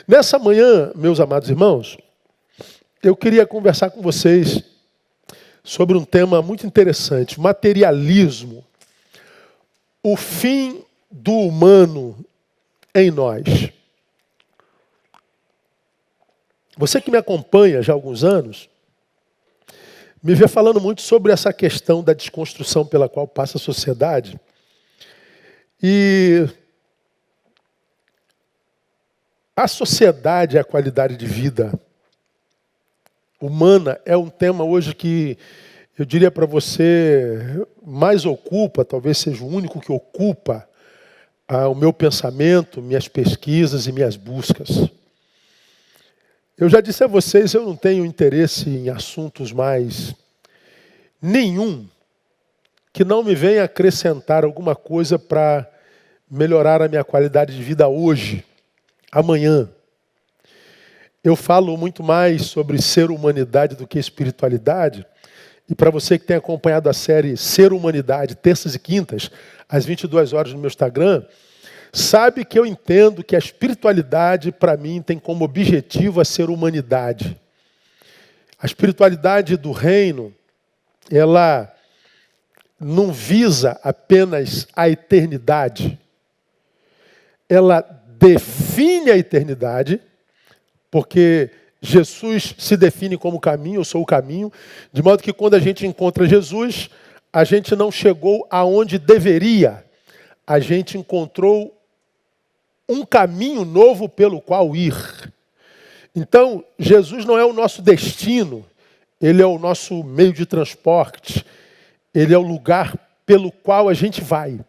Nessa manhã, meus amados irmãos, eu queria conversar com vocês sobre um tema muito interessante: materialismo, o fim do humano em nós. Você que me acompanha já há alguns anos, me vê falando muito sobre essa questão da desconstrução pela qual passa a sociedade. E a sociedade é a qualidade de vida humana é um tema hoje que eu diria para você mais ocupa, talvez seja o único que ocupa o meu pensamento, minhas pesquisas e minhas buscas. Eu já disse a vocês, eu não tenho interesse em assuntos mais nenhum que não me venha acrescentar alguma coisa para melhorar a minha qualidade de vida hoje, amanhã. Eu falo muito mais sobre ser humanidade do que espiritualidade. E para você que tem acompanhado a série Ser Humanidade, terças e quintas, às 22 horas no meu Instagram, sabe que eu entendo que a espiritualidade, para mim, tem como objetivo a ser humanidade. A espiritualidade do reino, ela não visa apenas a eternidade. Ela define a eternidade, porque Jesus se define como caminho, eu sou o caminho, de modo que quando a gente encontra Jesus, a gente não chegou aonde deveria, a gente encontrou um caminho novo pelo qual ir. Então, Jesus não é o nosso destino, ele é o nosso meio de transporte, ele é o lugar pelo qual a gente vai.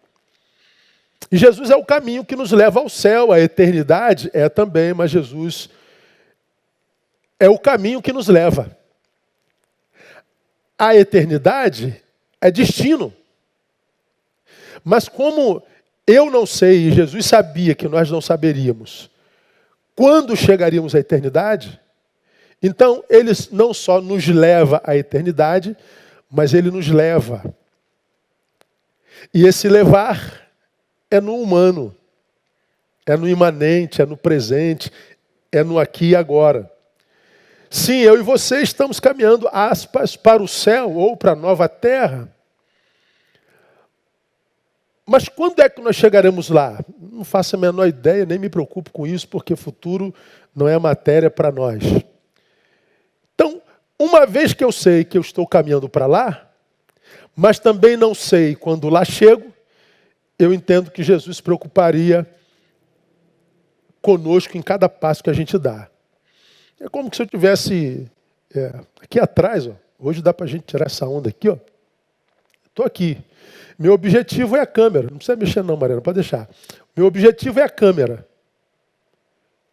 E Jesus é o caminho que nos leva ao céu, a eternidade é também, mas Jesus é o caminho que nos leva. A eternidade é destino. Mas como eu não sei, e Jesus sabia que nós não saberíamos quando chegaríamos à eternidade, então ele não só nos leva à eternidade, mas ele nos leva. E esse levar é no humano, é no imanente, é no presente, é no aqui e agora. Sim, eu e você estamos caminhando, aspas, para o céu ou para a nova terra. Mas quando é que nós chegaremos lá? Não faço a menor ideia, nem me preocupo com isso, porque futuro não é matéria para nós. Então, uma vez que eu sei que eu estou caminhando para lá, mas também não sei quando lá chego, eu entendo que Jesus se preocuparia conosco em cada passo que a gente dá. É como se eu tivesse aqui atrás, ó, hoje dá para a gente tirar essa onda aqui, ó. Estou aqui. Meu objetivo é a câmera. Não precisa mexer não, Mariana, pode deixar. Meu objetivo é a câmera.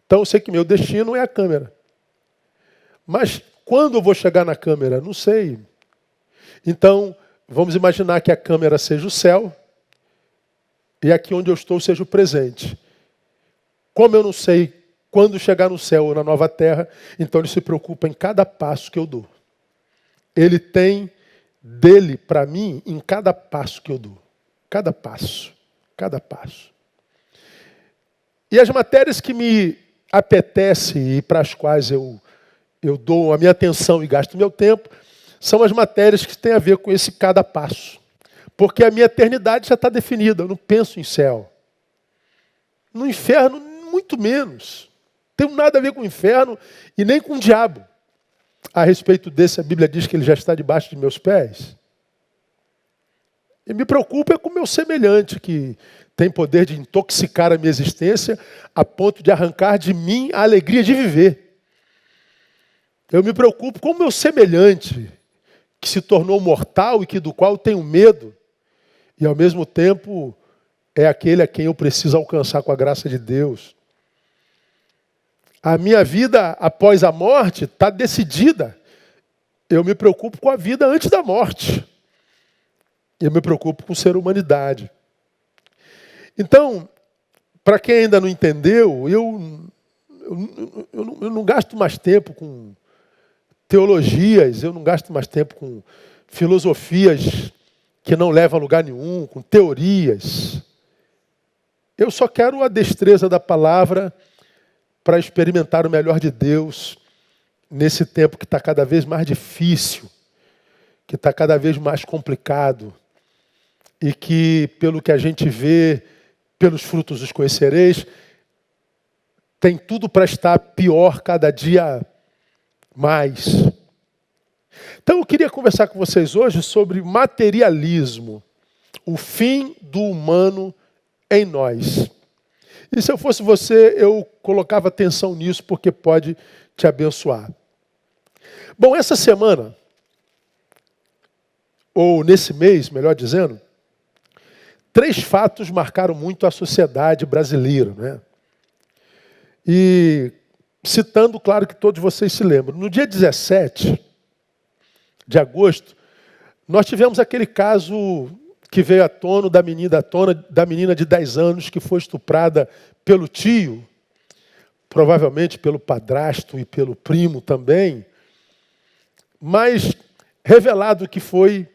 Então eu sei que meu destino é a câmera. Mas quando eu vou chegar na câmera? Não sei. Então, vamos imaginar que a câmera seja o céu e aqui onde eu estou seja o presente. Como eu não sei quando chegar no céu ou na nova terra, então ele se preocupa em cada passo que eu dou. Ele tem dele para mim em cada passo que eu dou. Cada passo. Cada passo. E as matérias que me apetecem e para as quais eu dou a minha atenção e gasto o meu tempo, são as matérias que têm a ver com esse cada passo. Porque a minha eternidade já está definida, eu não penso em céu. No inferno, muito menos. Não tem nada a ver com o inferno e nem com o diabo. A respeito desse, a Bíblia diz que ele já está debaixo de meus pés. E me preocupa com o meu semelhante, que tem poder de intoxicar a minha existência a ponto de arrancar de mim a alegria de viver. Eu me preocupo com o meu semelhante, que se tornou mortal e que do qual eu tenho medo. E ao mesmo tempo é aquele a quem eu preciso alcançar com a graça de Deus. A minha vida após a morte está decidida. Eu me preocupo com a vida antes da morte. Eu me preocupo com ser humanidade. Então, para quem ainda não entendeu, eu não gasto mais tempo com teologias, eu não gasto mais tempo com filosofias que não levam a lugar nenhum, com teorias. Eu só quero a destreza da palavra para experimentar o melhor de Deus nesse tempo que está cada vez mais difícil, que está cada vez mais complicado e que, pelo que a gente vê, pelos frutos os conhecereis, tem tudo para estar pior cada dia mais. Então eu queria conversar com vocês hoje sobre materialismo, o fim do humano em nós. E se eu fosse você, eu colocava atenção nisso, porque pode te abençoar. Bom, essa semana, ou nesse mês, melhor dizendo, 3 fatos marcaram muito a sociedade brasileira, né? E citando, claro que todos vocês se lembram, no dia 17 de agosto, nós tivemos aquele caso que veio à tona da menina de 10 anos que foi estuprada pelo tio, provavelmente pelo padrasto e pelo primo também, mas revelado que foi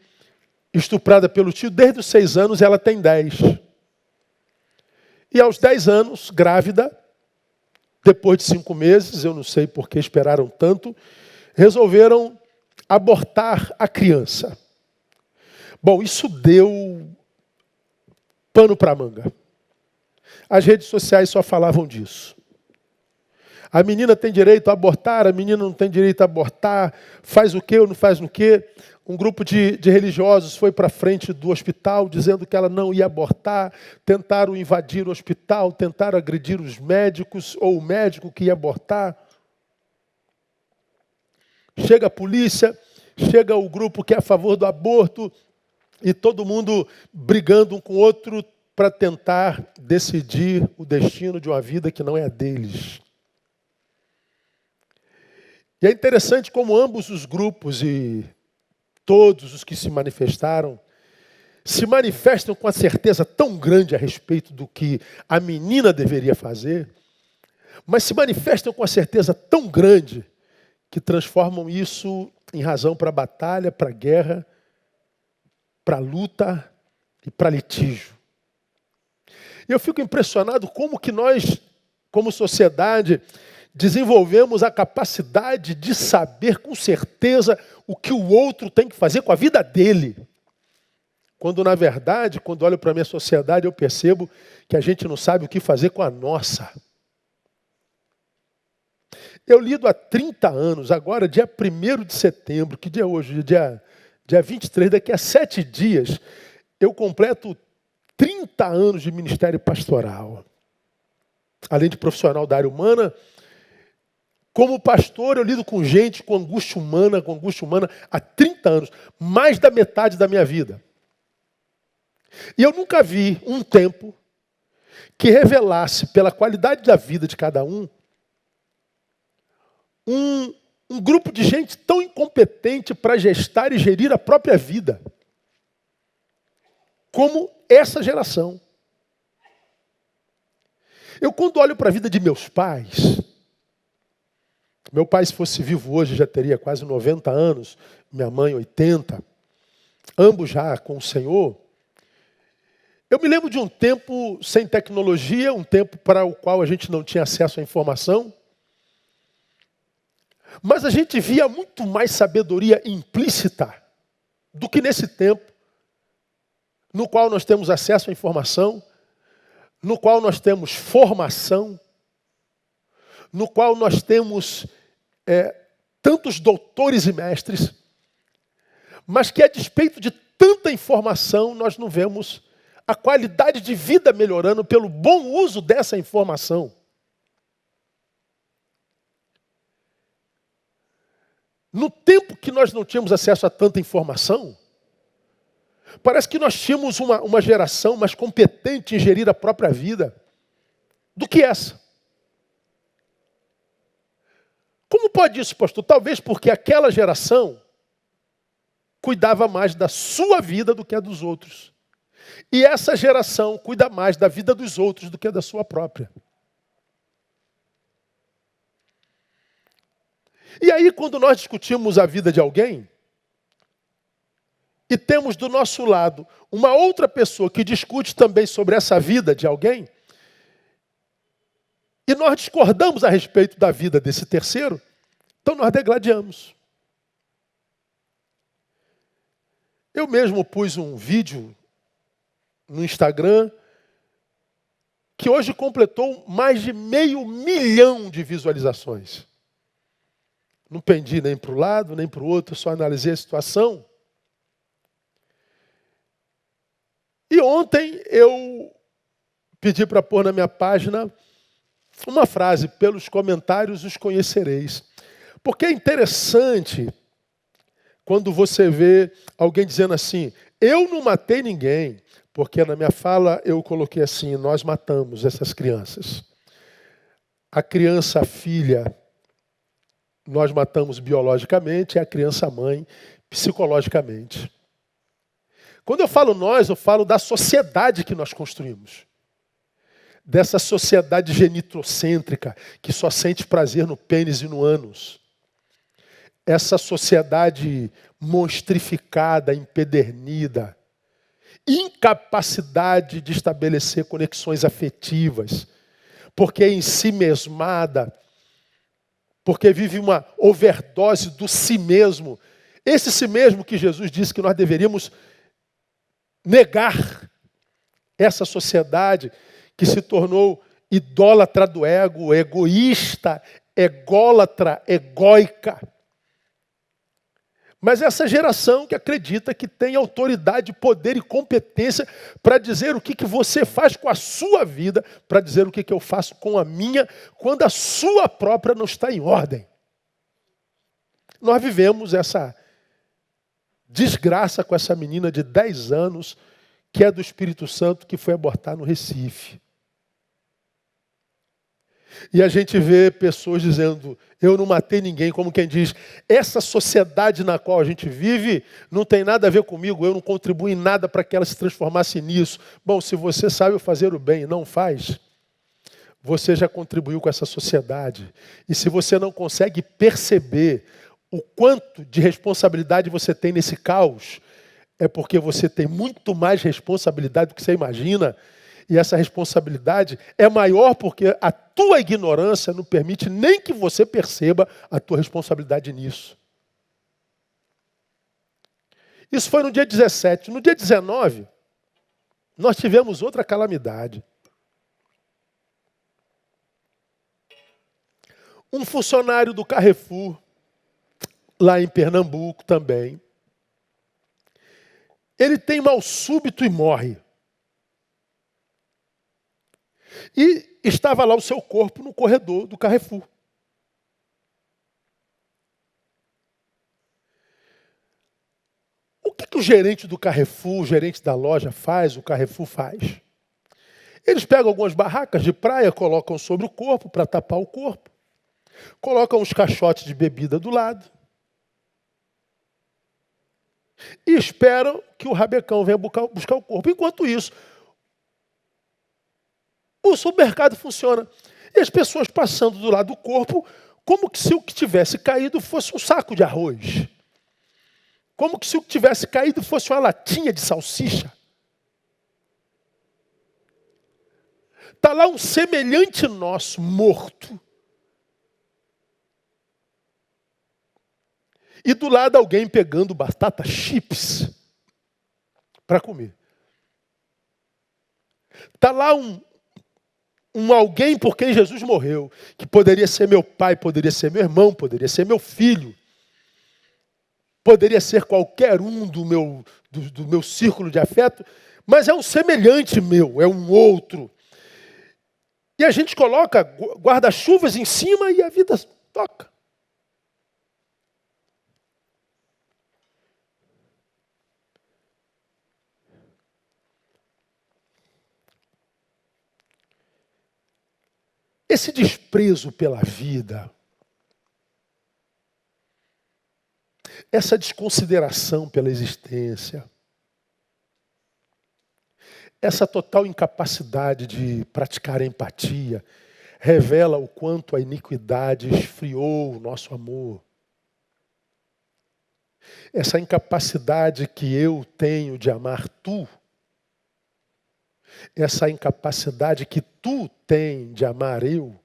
estuprada pelo tio desde os 6 anos, ela tem 10. E aos 10 anos, grávida, depois de 5 meses, eu não sei por que esperaram tanto, resolveram abortar a criança. Bom, isso deu pano para manga. As redes sociais só falavam disso. A menina tem direito a abortar, a menina não tem direito a abortar, faz o quê ou não faz o quê? Um grupo de religiosos foi para frente do hospital dizendo que ela não ia abortar, tentaram invadir o hospital, tentaram agredir os médicos ou o médico que ia abortar. Chega a polícia, chega o grupo que é a favor do aborto e todo mundo brigando um com o outro para tentar decidir o destino de uma vida que não é a deles. E é interessante como ambos os grupos e todos os que se manifestam com a certeza tão grande a respeito do que a menina deveria fazer, mas se manifestam com a certeza tão grande que transformam isso em razão para batalha, para guerra, para luta e para litígio. E eu fico impressionado como que nós, como sociedade, desenvolvemos a capacidade de saber com certeza o que o outro tem que fazer com a vida dele. Quando, na verdade, quando olho para a minha sociedade, eu percebo que a gente não sabe o que fazer com a nossa. Eu lido há 30 anos, agora, dia 1º de setembro, que dia é hoje? Dia 23, daqui a 7 dias, eu completo 30 anos de ministério pastoral. Além de profissional da área humana, como pastor, eu lido com gente com angústia humana há 30 anos, mais da metade da minha vida. E eu nunca vi um tempo que revelasse, pela qualidade da vida de cada um grupo de gente tão incompetente para gestar e gerir a própria vida, como essa geração. Eu, quando olho para a vida de meus pais, meu pai, se fosse vivo hoje, já teria quase 90 anos, minha mãe 80, ambos já com o Senhor. Eu me lembro de um tempo sem tecnologia, um tempo para o qual a gente não tinha acesso à informação, mas a gente via muito mais sabedoria implícita do que nesse tempo, no qual nós temos acesso à informação, no qual nós temos formação, no qual nós temos tantos doutores e mestres, mas que a despeito de tanta informação, nós não vemos a qualidade de vida melhorando pelo bom uso dessa informação. No tempo que nós não tínhamos acesso a tanta informação, parece que nós tínhamos uma geração mais competente em gerir a própria vida do que essa. Como pode isso, pastor? Talvez porque aquela geração cuidava mais da sua vida do que a dos outros. E essa geração cuida mais da vida dos outros do que da sua própria. E aí, quando nós discutimos a vida de alguém, e temos do nosso lado uma outra pessoa que discute também sobre essa vida de alguém, e nós discordamos a respeito da vida desse terceiro, então nós degladiamos. Eu mesmo pus um vídeo no Instagram que hoje completou mais de 500 mil de visualizações. Não pendi nem para o lado, nem para o outro, só analisei a situação. E ontem eu pedi para pôr na minha página uma frase: pelos comentários os conhecereis. Porque é interessante quando você vê alguém dizendo assim: eu não matei ninguém. Porque na minha fala eu coloquei assim: nós matamos essas crianças. A criança, a filha, nós matamos biologicamente, e a criança, a mãe, psicologicamente. Quando eu falo nós, eu falo da sociedade que nós construímos. Dessa sociedade genitrocêntrica, que só sente prazer no pênis e no ânus. Essa sociedade monstrificada, empedernida, incapacidade de estabelecer conexões afetivas, porque é ensimesmada, porque vive uma overdose do si mesmo. Esse si mesmo que Jesus disse que nós deveríamos negar. Essa sociedade que se tornou idólatra do ego, egoísta, ególatra, egóica. Mas essa geração que acredita que tem autoridade, poder e competência para dizer o que você faz com a sua vida, para dizer o que eu faço com a minha, quando a sua própria não está em ordem. Nós vivemos essa desgraça com essa menina de 10 anos, que é do Espírito Santo, que foi abortar no Recife. E a gente vê pessoas dizendo: eu não matei ninguém, como quem diz, essa sociedade na qual a gente vive não tem nada a ver comigo, eu não contribuo em nada para que ela se transformasse nisso. Bom, se você sabe fazer o bem e não faz, você já contribuiu com essa sociedade. E se você não consegue perceber o quanto de responsabilidade você tem nesse caos, é porque você tem muito mais responsabilidade do que você imagina. E essa responsabilidade é maior porque a tua ignorância não permite nem que você perceba a tua responsabilidade nisso. Isso foi no dia 17. No dia 19, nós tivemos outra calamidade. Um funcionário do Carrefour, lá em Pernambuco também, ele tem mal súbito e morre. E estava lá o seu corpo no corredor do Carrefour. O que o gerente do Carrefour, o gerente da loja faz, o Carrefour faz? Eles pegam algumas barracas de praia, colocam sobre o corpo para tapar o corpo. Colocam uns caixotes de bebida do lado. E esperam que o rabecão venha buscar o corpo. Enquanto isso, o supermercado funciona. E as pessoas passando do lado do corpo, como que se o que tivesse caído fosse um saco de arroz. Como que se o que tivesse caído fosse uma latinha de salsicha. Está lá um semelhante nosso, morto. E do lado alguém pegando batata chips para comer. Está lá um alguém por quem Jesus morreu, que poderia ser meu pai, poderia ser meu irmão, poderia ser meu filho, poderia ser qualquer um do meu círculo de afeto, mas é um semelhante meu, é um outro. E a gente coloca guarda-chuvas em cima e a vida toca. Esse desprezo pela vida, essa desconsideração pela existência, essa total incapacidade de praticar empatia, revela o quanto a iniquidade esfriou o nosso amor. Essa incapacidade que eu tenho de amar tu, essa incapacidade que tu tem de amar eu,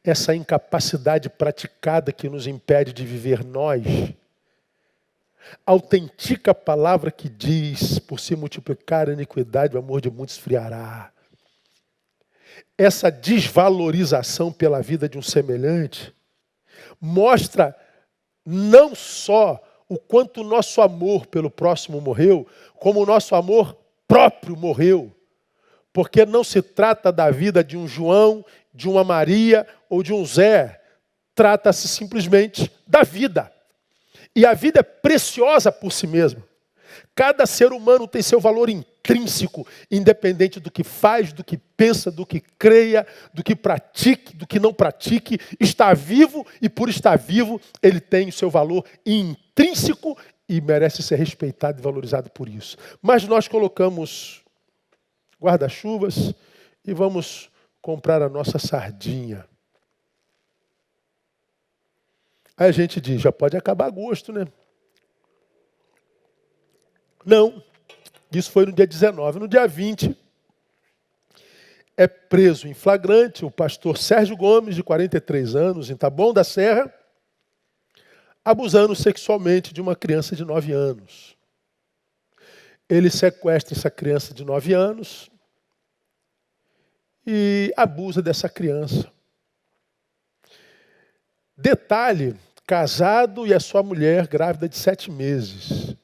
essa incapacidade praticada que nos impede de viver nós, a autêntica palavra que diz, por se multiplicar a iniquidade, o amor de muitos esfriará. Essa desvalorização pela vida de um semelhante mostra não só o quanto o nosso amor pelo próximo morreu, como o nosso amor próprio morreu. Porque não se trata da vida de um João, de uma Maria ou de um Zé. Trata-se simplesmente da vida. E a vida é preciosa por si mesma. Cada ser humano tem seu valor intrínseco, independente do que faz, do que pensa, do que creia, do que pratique, do que não pratique. Está vivo e por estar vivo, ele tem o seu valor intrínseco e merece ser respeitado e valorizado por isso. Mas nós colocamos guarda-chuvas e vamos comprar a nossa sardinha. Aí a gente diz, já pode acabar agosto, né? Não, isso foi no dia 19. No dia 20, é preso em flagrante o pastor Sérgio Gomes, de 43 anos, em Taboão da Serra, abusando sexualmente de uma criança de 9 anos. Ele sequestra essa criança de 9 anos e abusa dessa criança. Detalhe, casado e a sua mulher grávida de 7 meses.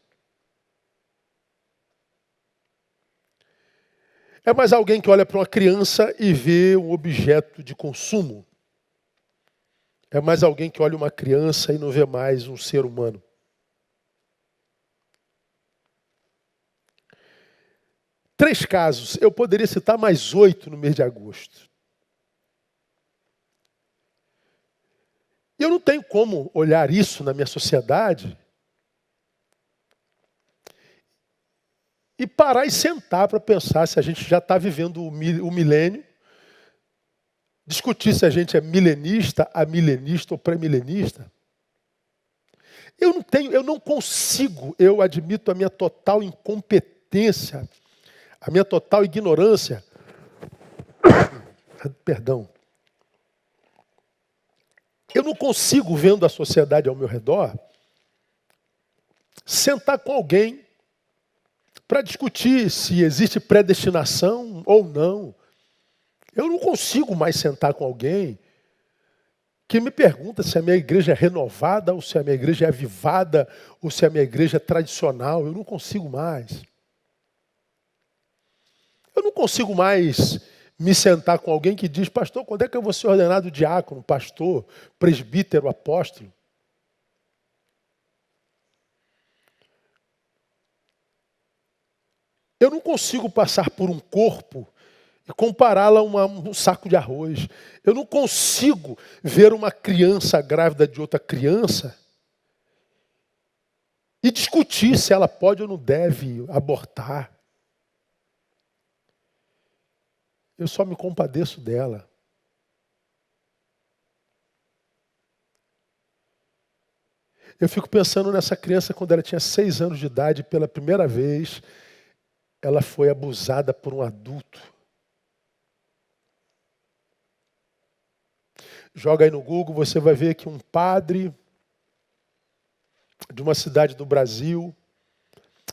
É mais alguém que olha para uma criança e vê um objeto de consumo. É mais alguém que olha uma criança e não vê mais um ser humano. Três casos. Eu poderia citar mais 8 no mês de agosto. E eu não tenho como olhar isso na minha sociedade e parar e sentar para pensar se a gente já está vivendo o milênio, discutir se a gente é milenista, amilenista ou pré-milenista. Eu não consigo, eu admito a minha total incompetência, a minha total ignorância. Perdão. Eu não consigo, vendo a sociedade ao meu redor, sentar com alguém para discutir se existe predestinação ou não. Eu não consigo mais sentar com alguém que me pergunta se a minha igreja é renovada, ou se a minha igreja é avivada, ou se a minha igreja é tradicional. Eu não consigo mais. Eu não consigo mais me sentar com alguém que diz, pastor, quando é que eu vou ser ordenado diácono, pastor, presbítero, apóstolo? Eu não consigo passar por um corpo e compará-la a um saco de arroz. Eu não consigo ver uma criança grávida de outra criança e discutir se ela pode ou não deve abortar. Eu só me compadeço dela. Eu fico pensando nessa criança quando ela tinha 6 anos de idade, pela primeira vez, ela foi abusada por um adulto. Joga aí no Google, você vai ver que um padre de uma cidade do Brasil,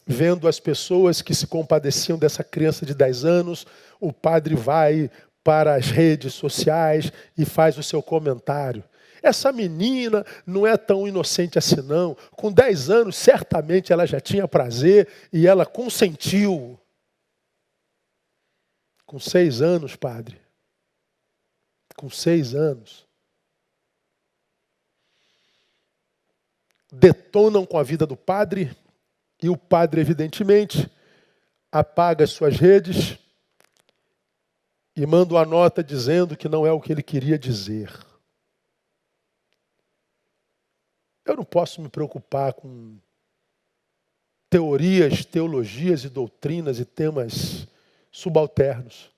vendo as pessoas que se compadeciam dessa criança de 10 anos, o padre vai para as redes sociais e faz o seu comentário. Essa menina não é tão inocente assim não. Com 10 anos, certamente ela já tinha prazer e ela consentiu. Com 6 anos, padre. Com 6 anos. Detonam com a vida do padre e o padre, evidentemente, apaga as suas redes e manda uma nota dizendo que não é o que ele queria dizer. Eu não posso me preocupar com teorias, teologias e doutrinas e temas subalternos.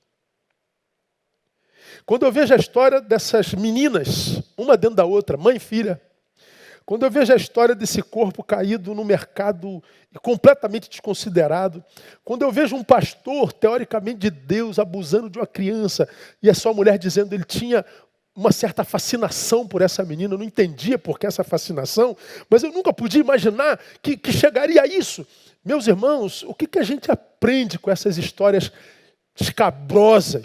Quando eu vejo a história dessas meninas, uma dentro da outra, mãe e filha, quando eu vejo a história desse corpo caído no mercado e completamente desconsiderado, quando eu vejo um pastor, teoricamente de Deus, abusando de uma criança, e a sua mulher dizendo que ele tinha uma certa fascinação por essa menina. Eu não entendia por que essa fascinação, mas eu nunca podia imaginar que chegaria a isso. Meus irmãos, o que a gente aprende com essas histórias escabrosas,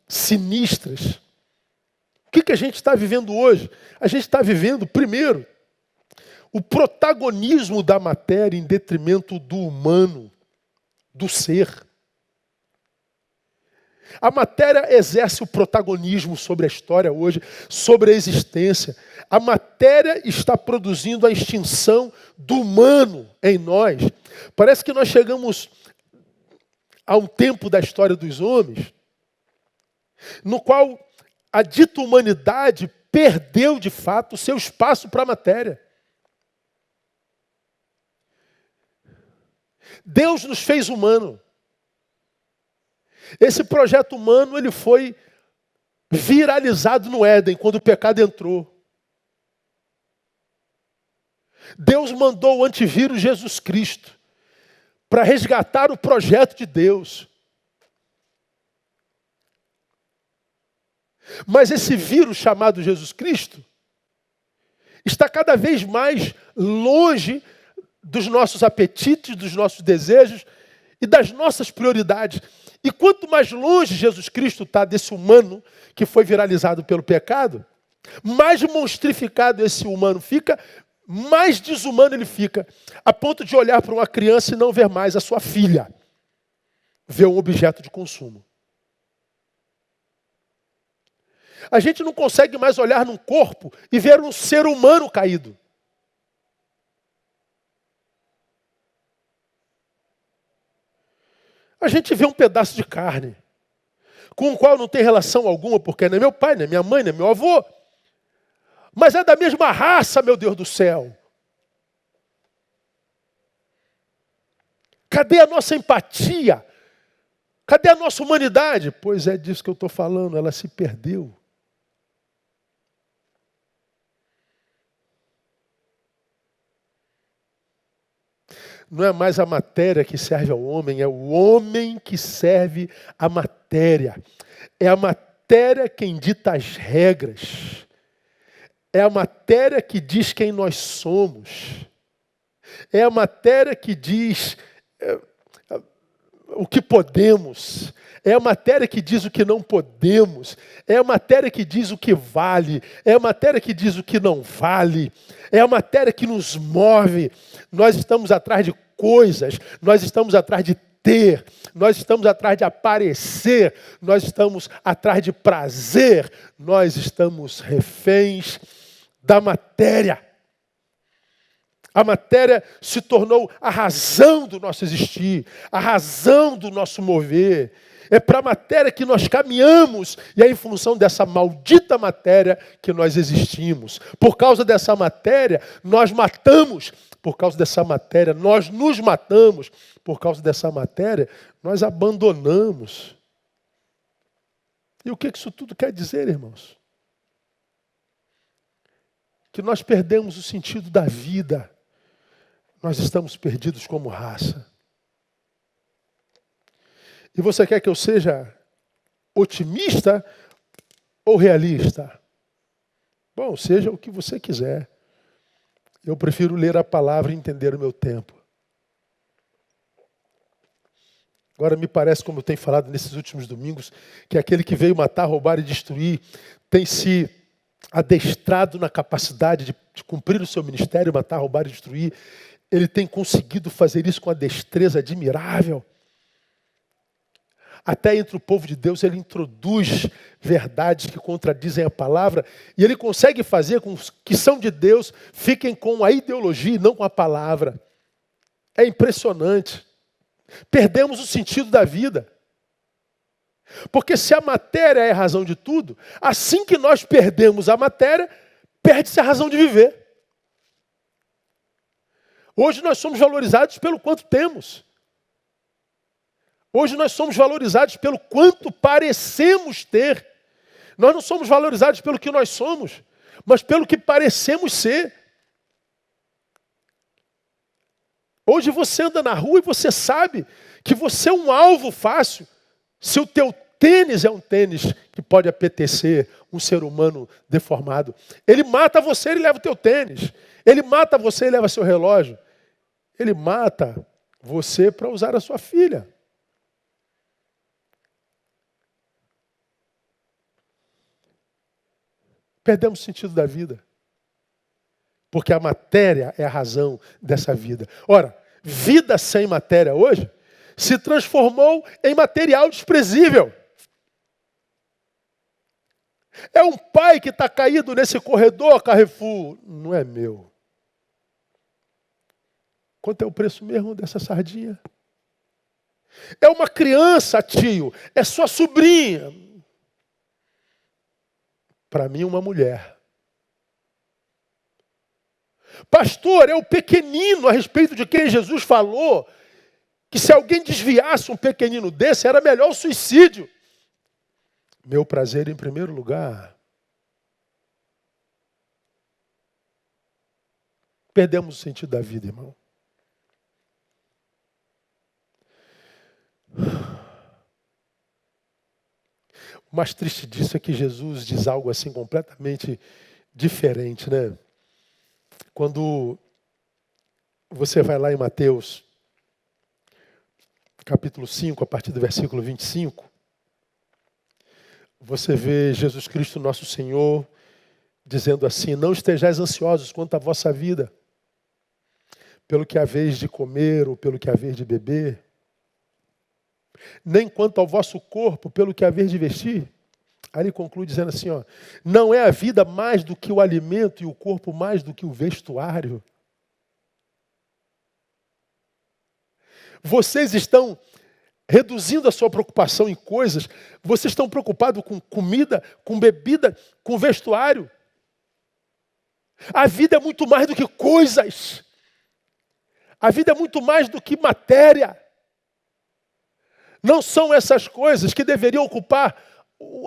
sinistras? O que a gente está vivendo hoje? A gente está vivendo, primeiro, o protagonismo da matéria em detrimento do humano, do ser. A matéria exerce o protagonismo sobre a história hoje, sobre a existência. A matéria está produzindo a extinção do humano em nós. Parece que nós chegamos a um tempo da história dos homens, no qual a dita humanidade perdeu, de fato, o seu espaço para a matéria. Deus nos fez humano. Esse projeto humano ele foi viralizado no Éden, quando o pecado entrou. Deus mandou o antivírus Jesus Cristo para resgatar o projeto de Deus. Mas esse vírus chamado Jesus Cristo está cada vez mais longe dos nossos apetites, dos nossos desejos e das nossas prioridades. E quanto mais longe Jesus Cristo está desse humano que foi viralizado pelo pecado, mais monstrificado esse humano fica, mais desumano ele fica, a ponto de olhar para uma criança e não ver mais a sua filha, ver um objeto de consumo. A gente não consegue mais olhar num corpo e ver um ser humano caído. A gente vê um pedaço de carne, com o qual não tem relação alguma, porque não é meu pai, não é minha mãe, não é meu avô. Mas é da mesma raça, meu Deus do céu. Cadê a nossa empatia? Cadê a nossa humanidade? Pois é disso que eu estou falando, ela se perdeu. Não é mais a matéria que serve ao homem, é o homem que serve a matéria. É a matéria quem dita as regras. É a matéria que diz quem nós somos. É a matéria que diz o que podemos. É a matéria que diz o que não podemos. É a matéria que diz o que vale. É a matéria que diz o que não vale. É a matéria que nos move. Nós estamos atrás de coisas. Nós estamos atrás de ter. Nós estamos atrás de aparecer. Nós estamos atrás de prazer. Nós estamos reféns da matéria. A matéria se tornou a razão do nosso existir, a razão do nosso mover. É para a matéria que nós caminhamos e é em função dessa maldita matéria que nós existimos. Por causa dessa matéria, nós matamos. Por causa dessa matéria, nós nos matamos. Por causa dessa matéria, nós abandonamos. E o que isso tudo quer dizer, irmãos? Que nós perdemos o sentido da vida. Nós estamos perdidos como raça. E você quer que eu seja otimista ou realista? Bom, seja o que você quiser. Eu prefiro ler a palavra e entender o meu tempo. Agora me parece, como eu tenho falado nesses últimos domingos, que aquele que veio matar, roubar e destruir tem se adestrado na capacidade de cumprir o seu ministério, matar, roubar e destruir. Ele tem conseguido fazer isso com uma destreza admirável. Até entre o povo de Deus ele introduz verdades que contradizem a palavra. E ele consegue fazer com que são de Deus fiquem com a ideologia e não com a palavra. É impressionante. Perdemos o sentido da vida. Porque se a matéria é a razão de tudo, assim que nós perdemos a matéria, perde-se a razão de viver. Hoje nós somos valorizados pelo quanto temos. Hoje nós somos valorizados pelo quanto parecemos ter. Nós não somos valorizados pelo que nós somos, mas pelo que parecemos ser. Hoje você anda na rua e você sabe que você é um alvo fácil. Se o teu tênis é um tênis que pode apetecer um ser humano deformado. Ele mata você e leva o teu tênis. Ele mata você e leva seu relógio. Ele mata você para usar a sua filha. Perdemos o sentido da vida. Porque a matéria é a razão dessa vida. Ora, vida sem matéria hoje se transformou em material desprezível. É um pai que está caído nesse corredor, Carrefour. Não é meu. Quanto é o preço mesmo dessa sardinha? É uma criança, tio. É sua sobrinha. Para mim, uma mulher. Pastor, é o pequenino a respeito de quem Jesus falou que se alguém desviasse um pequenino desse, era melhor o suicídio. Meu prazer em primeiro lugar. Perdemos o sentido da vida, irmão. O mais triste disso é que Jesus diz algo assim completamente diferente, né? Quando você vai lá em Mateus, capítulo 5, a partir do versículo 25, você vê Jesus Cristo, nosso Senhor, dizendo assim: não estejais ansiosos quanto à vossa vida, pelo que haveis de comer ou pelo que haveis de beber, nem quanto ao vosso corpo, pelo que haveis de vestir. Aí ele conclui dizendo assim, ó: não é a vida mais do que o alimento e o corpo mais do que o vestuário? Vocês estão reduzindo a sua preocupação em coisas, vocês estão preocupados com comida, com bebida, com vestuário. A vida é muito mais do que coisas. A vida é muito mais do que matéria. Não são essas coisas que deveriam ocupar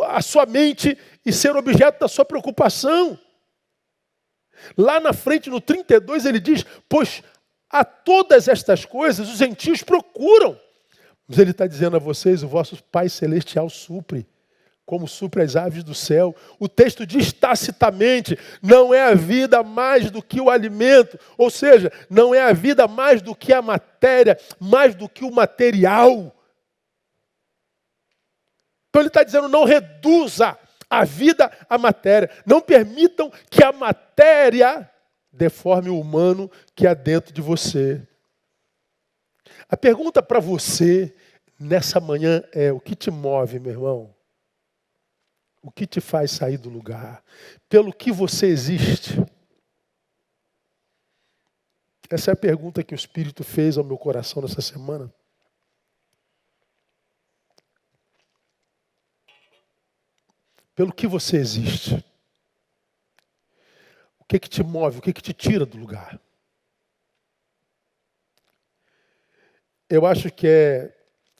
a sua mente e ser objeto da sua preocupação. Lá na frente, no 32, ele diz: pois a todas estas coisas os gentios procuram. Mas ele está dizendo a vocês: o vosso Pai Celestial supre, como supre as aves do céu. O texto diz tacitamente: não é a vida mais do que o alimento. Ou seja, não é a vida mais do que a matéria, mais do que o material. Então ele está dizendo: não reduza a vida à matéria. Não permitam que a matéria deforme o humano que há dentro de você. A pergunta para você nessa manhã é: o que te move, meu irmão? O que te faz sair do lugar? Pelo que você existe? Essa é a pergunta que o Espírito fez ao meu coração nessa semana. Pelo que você existe? O que te move? O que te tira do lugar? Eu acho que é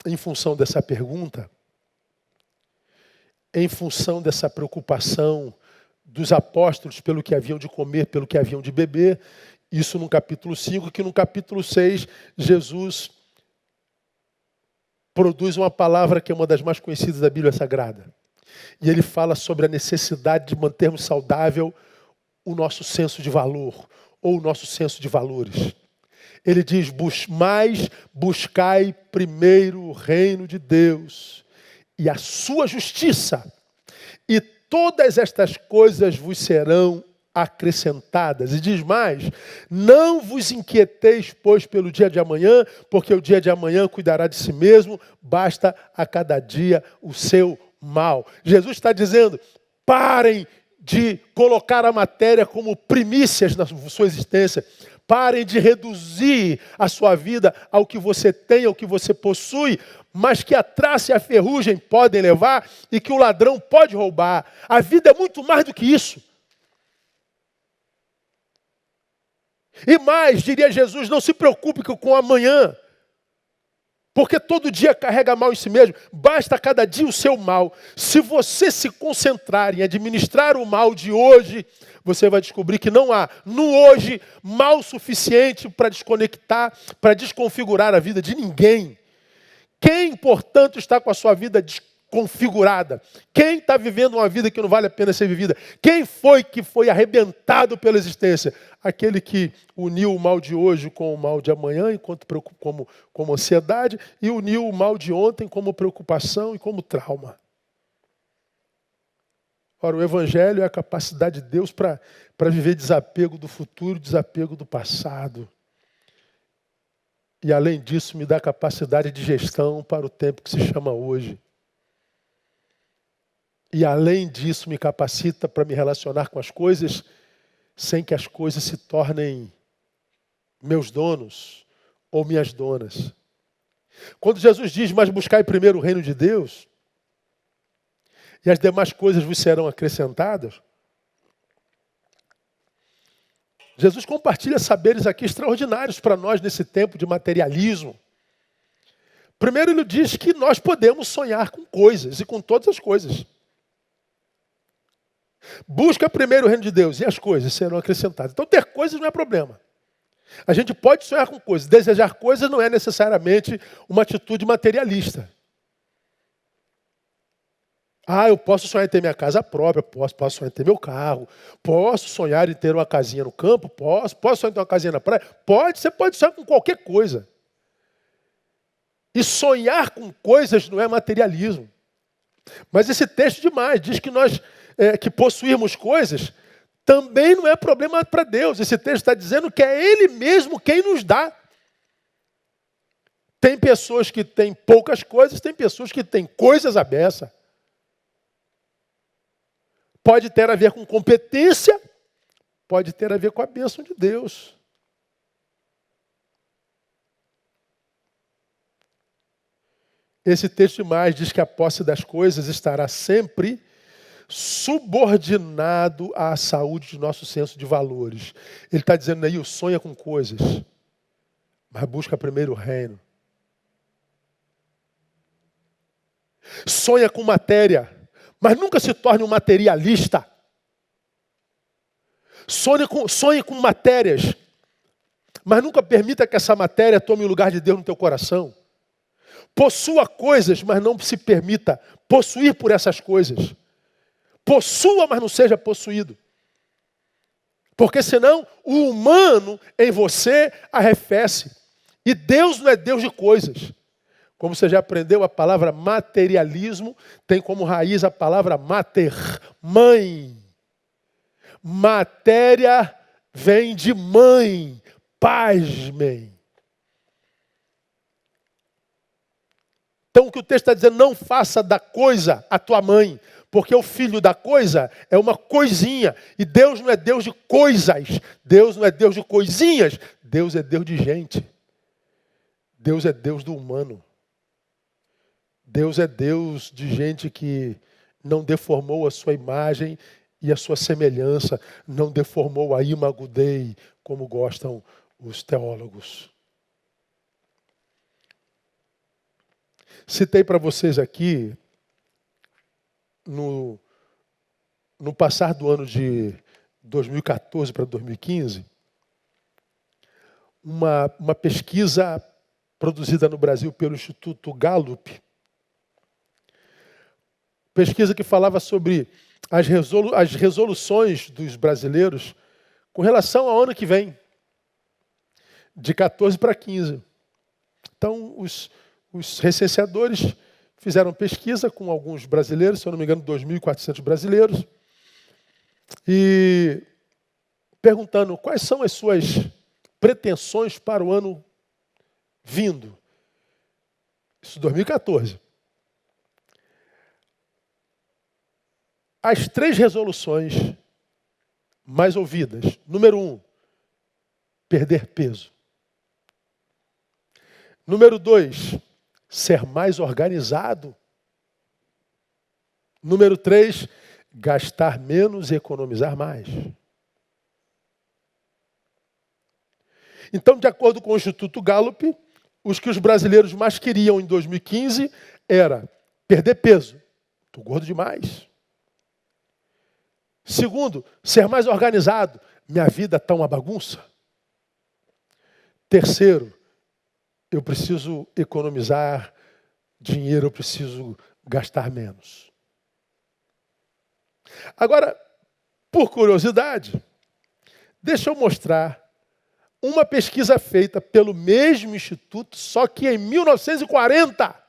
em função dessa pergunta, em função dessa preocupação dos apóstolos pelo que haviam de comer, pelo que haviam de beber, isso no capítulo 5, que no capítulo 6, Jesus produz uma palavra que é uma das mais conhecidas da Bíblia Sagrada. E ele fala sobre a necessidade de mantermos saudável o nosso senso de valor, ou o nosso senso de valores. Ele diz: buscai primeiro o reino de Deus e a sua justiça, e todas estas coisas vos serão acrescentadas. E diz mais: não vos inquieteis, pois, pelo dia de amanhã, porque o dia de amanhã cuidará de si mesmo, basta a cada dia o seu mal. Jesus está dizendo: parem de colocar a matéria como primícias na sua existência. Parem de reduzir a sua vida ao que você tem, ao que você possui, mas que a traça e a ferrugem podem levar e que o ladrão pode roubar. A vida é muito mais do que isso. E mais, diria Jesus, não se preocupe com o amanhã, porque todo dia carrega mal em si mesmo. Basta cada dia o seu mal. Se você se concentrar em administrar o mal de hoje, você vai descobrir que não há no hoje mal suficiente para desconectar, para desconfigurar a vida de ninguém. Quem, portanto, está com a sua vida desconfigurada. Quem está vivendo uma vida que não vale a pena ser vivida? Quem foi que foi arrebentado pela existência? Aquele que uniu o mal de hoje com o mal de amanhã, como ansiedade, e uniu o mal de ontem como preocupação e como trauma. Ora, o Evangelho é a capacidade de Deus para viver desapego do futuro, desapego do passado. E além disso, me dá capacidade de gestão para o tempo que se chama hoje. E além disso, me capacita para me relacionar com as coisas sem que as coisas se tornem meus donos ou minhas donas. Quando Jesus diz, mas buscai primeiro o reino de Deus, e as demais coisas vos serão acrescentadas, Jesus compartilha saberes aqui extraordinários para nós nesse tempo de materialismo. Primeiro ele diz que nós podemos sonhar com coisas e com todas as coisas. Busca primeiro o reino de Deus e as coisas serão acrescentadas. Então ter coisas não é problema. A gente pode sonhar com coisas. Desejar coisas não é necessariamente uma atitude materialista. Eu posso sonhar em ter minha casa própria, posso sonhar em ter meu carro, posso sonhar em ter uma casinha no campo, posso sonhar em ter uma casinha na praia. Você pode sonhar com qualquer coisa. E sonhar com coisas não é materialismo. Mas esse texto demais diz que nós, que possuirmos coisas, também não é problema para Deus. Esse texto está dizendo que é Ele mesmo quem nos dá. Tem pessoas que têm poucas coisas, tem pessoas que têm coisas à beça. Pode ter a ver com competência, pode ter a ver com a bênção de Deus. Esse texto mais diz que a posse das coisas estará sempre subordinado à saúde de nosso senso de valores. Ele está dizendo aí, sonha com coisas, mas busca primeiro o reino. Sonha com matéria, mas nunca se torne um materialista. Sonhe com matérias, mas nunca permita que essa matéria tome o lugar de Deus no teu coração. Possua coisas, mas não se permita possuir por essas coisas. Possua, mas não seja possuído. Porque senão o humano em você arrefece. E Deus não é Deus de coisas. Como você já aprendeu, a palavra materialismo tem como raiz a palavra mater, mãe. Matéria vem de mãe, pasmem. Então o que o texto está dizendo, não faça da coisa a tua mãe, porque o filho da coisa é uma coisinha. E Deus não é Deus de coisas, Deus não é Deus de coisinhas, Deus é Deus de gente. Deus é Deus do humano. Deus é Deus de gente que não deformou a sua imagem e a sua semelhança, não deformou a imago Dei, como gostam os teólogos. Citei para vocês aqui, no passar do ano de 2014 para 2015, uma pesquisa produzida no Brasil pelo Instituto Gallup, pesquisa que falava sobre as resoluções dos brasileiros com relação ao ano que vem, de 14 para 15. Então, os recenseadores fizeram pesquisa com alguns brasileiros, se eu não me engano, 2.400 brasileiros, e perguntando quais são as suas pretensões para o ano vindo. Isso 2014. As 3 resoluções mais ouvidas. Número 1, perder peso. Número 2, ser mais organizado. Número 3, gastar menos e economizar mais. Então, de acordo com o Instituto Gallup, os que os brasileiros mais queriam em 2015 era perder peso. Estou gordo demais. Segundo, ser mais organizado. Minha vida está uma bagunça. Terceiro, eu preciso economizar dinheiro, eu preciso gastar menos. Agora, por curiosidade, deixa eu mostrar uma pesquisa feita pelo mesmo instituto, só que em 1940.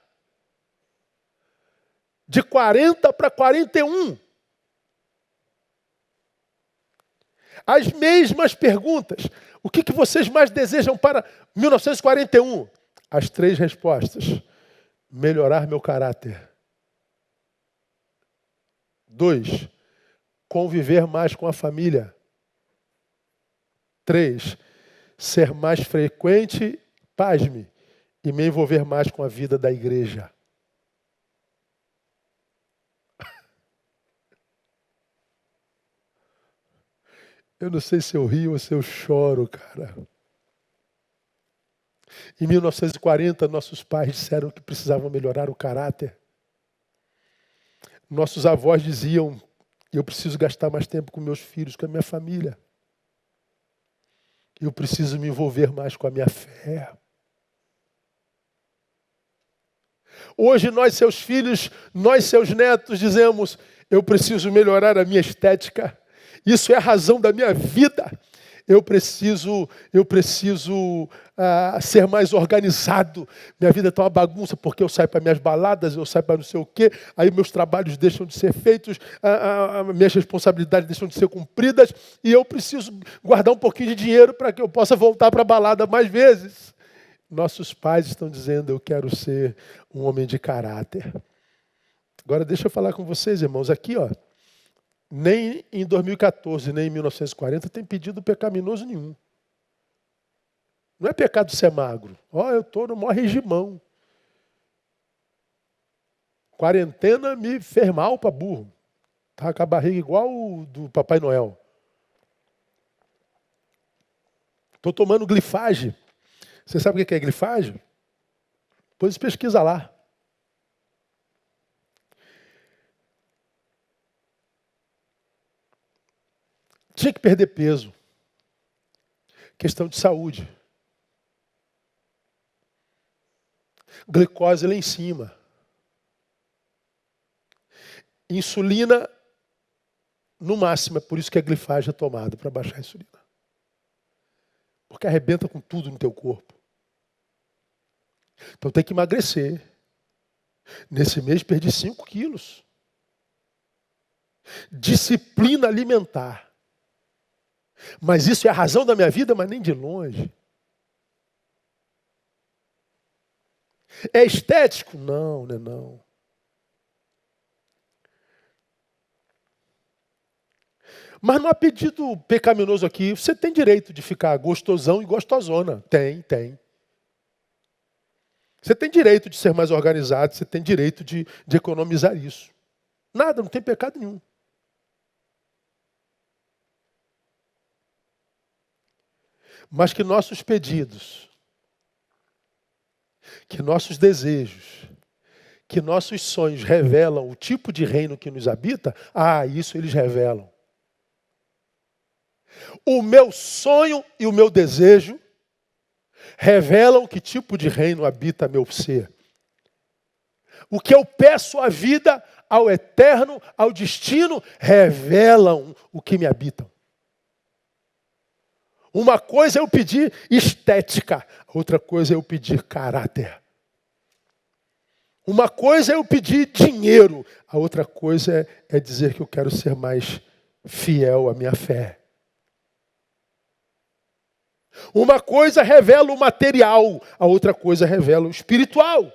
De 40 para 41. As mesmas perguntas. O que vocês mais desejam para 1941? As 3 respostas. Melhorar meu caráter. 2. Conviver mais com a família. 3. Ser mais frequente, pasme, e me envolver mais com a vida da igreja. Eu não sei se eu rio ou se eu choro, cara. Em 1940, nossos pais disseram que precisavam melhorar o caráter. Nossos avós diziam, eu preciso gastar mais tempo com meus filhos, com a minha família. Eu preciso me envolver mais com a minha fé. Hoje nós, seus filhos, nós, seus netos, dizemos, eu preciso melhorar a minha estética. Isso é a razão da minha vida. Eu preciso ser mais organizado. Minha vida está uma bagunça porque eu saio para minhas baladas, eu saio para não sei o quê. Aí meus trabalhos deixam de ser feitos, minhas responsabilidades deixam de ser cumpridas. E eu preciso guardar um pouquinho de dinheiro para que eu possa voltar para a balada mais vezes. Nossos pais estão dizendo, eu quero ser um homem de caráter. Agora deixa eu falar com vocês, irmãos. Aqui, ó. Nem em 2014, nem em 1940 tem pedido pecaminoso nenhum. Não é pecado ser magro. Eu estou no maior regimão. Quarentena me fez mal para burro. Estava com a barriga igual o do Papai Noel. Estou tomando glifage. Você sabe o que é glifage? Depois pesquisa lá. Tinha que perder peso. Questão de saúde. Glicose lá em cima. Insulina no máximo. É por isso que a glifagem é tomada, para baixar a insulina. Porque arrebenta com tudo no teu corpo. Então tem que emagrecer. Nesse mês perdi 5 quilos. Disciplina alimentar. Mas isso é a razão da minha vida, mas nem de longe. É estético? Não, não é não. Mas não há pedido pecaminoso aqui. Você tem direito de ficar gostosão e gostosona. Tem. Você tem direito de ser mais organizado, você tem direito de economizar isso. Nada, não tem pecado nenhum. Mas que nossos pedidos, que nossos desejos, que nossos sonhos revelam o tipo de reino que nos habita, isso eles revelam. O meu sonho e o meu desejo revelam que tipo de reino habita meu ser. O que eu peço à vida, ao eterno, ao destino, revelam o que me habitam. Uma coisa é eu pedir estética, outra coisa é eu pedir caráter. Uma coisa é eu pedir dinheiro, a outra coisa é dizer que eu quero ser mais fiel à minha fé. Uma coisa revela o material, a outra coisa revela o espiritual.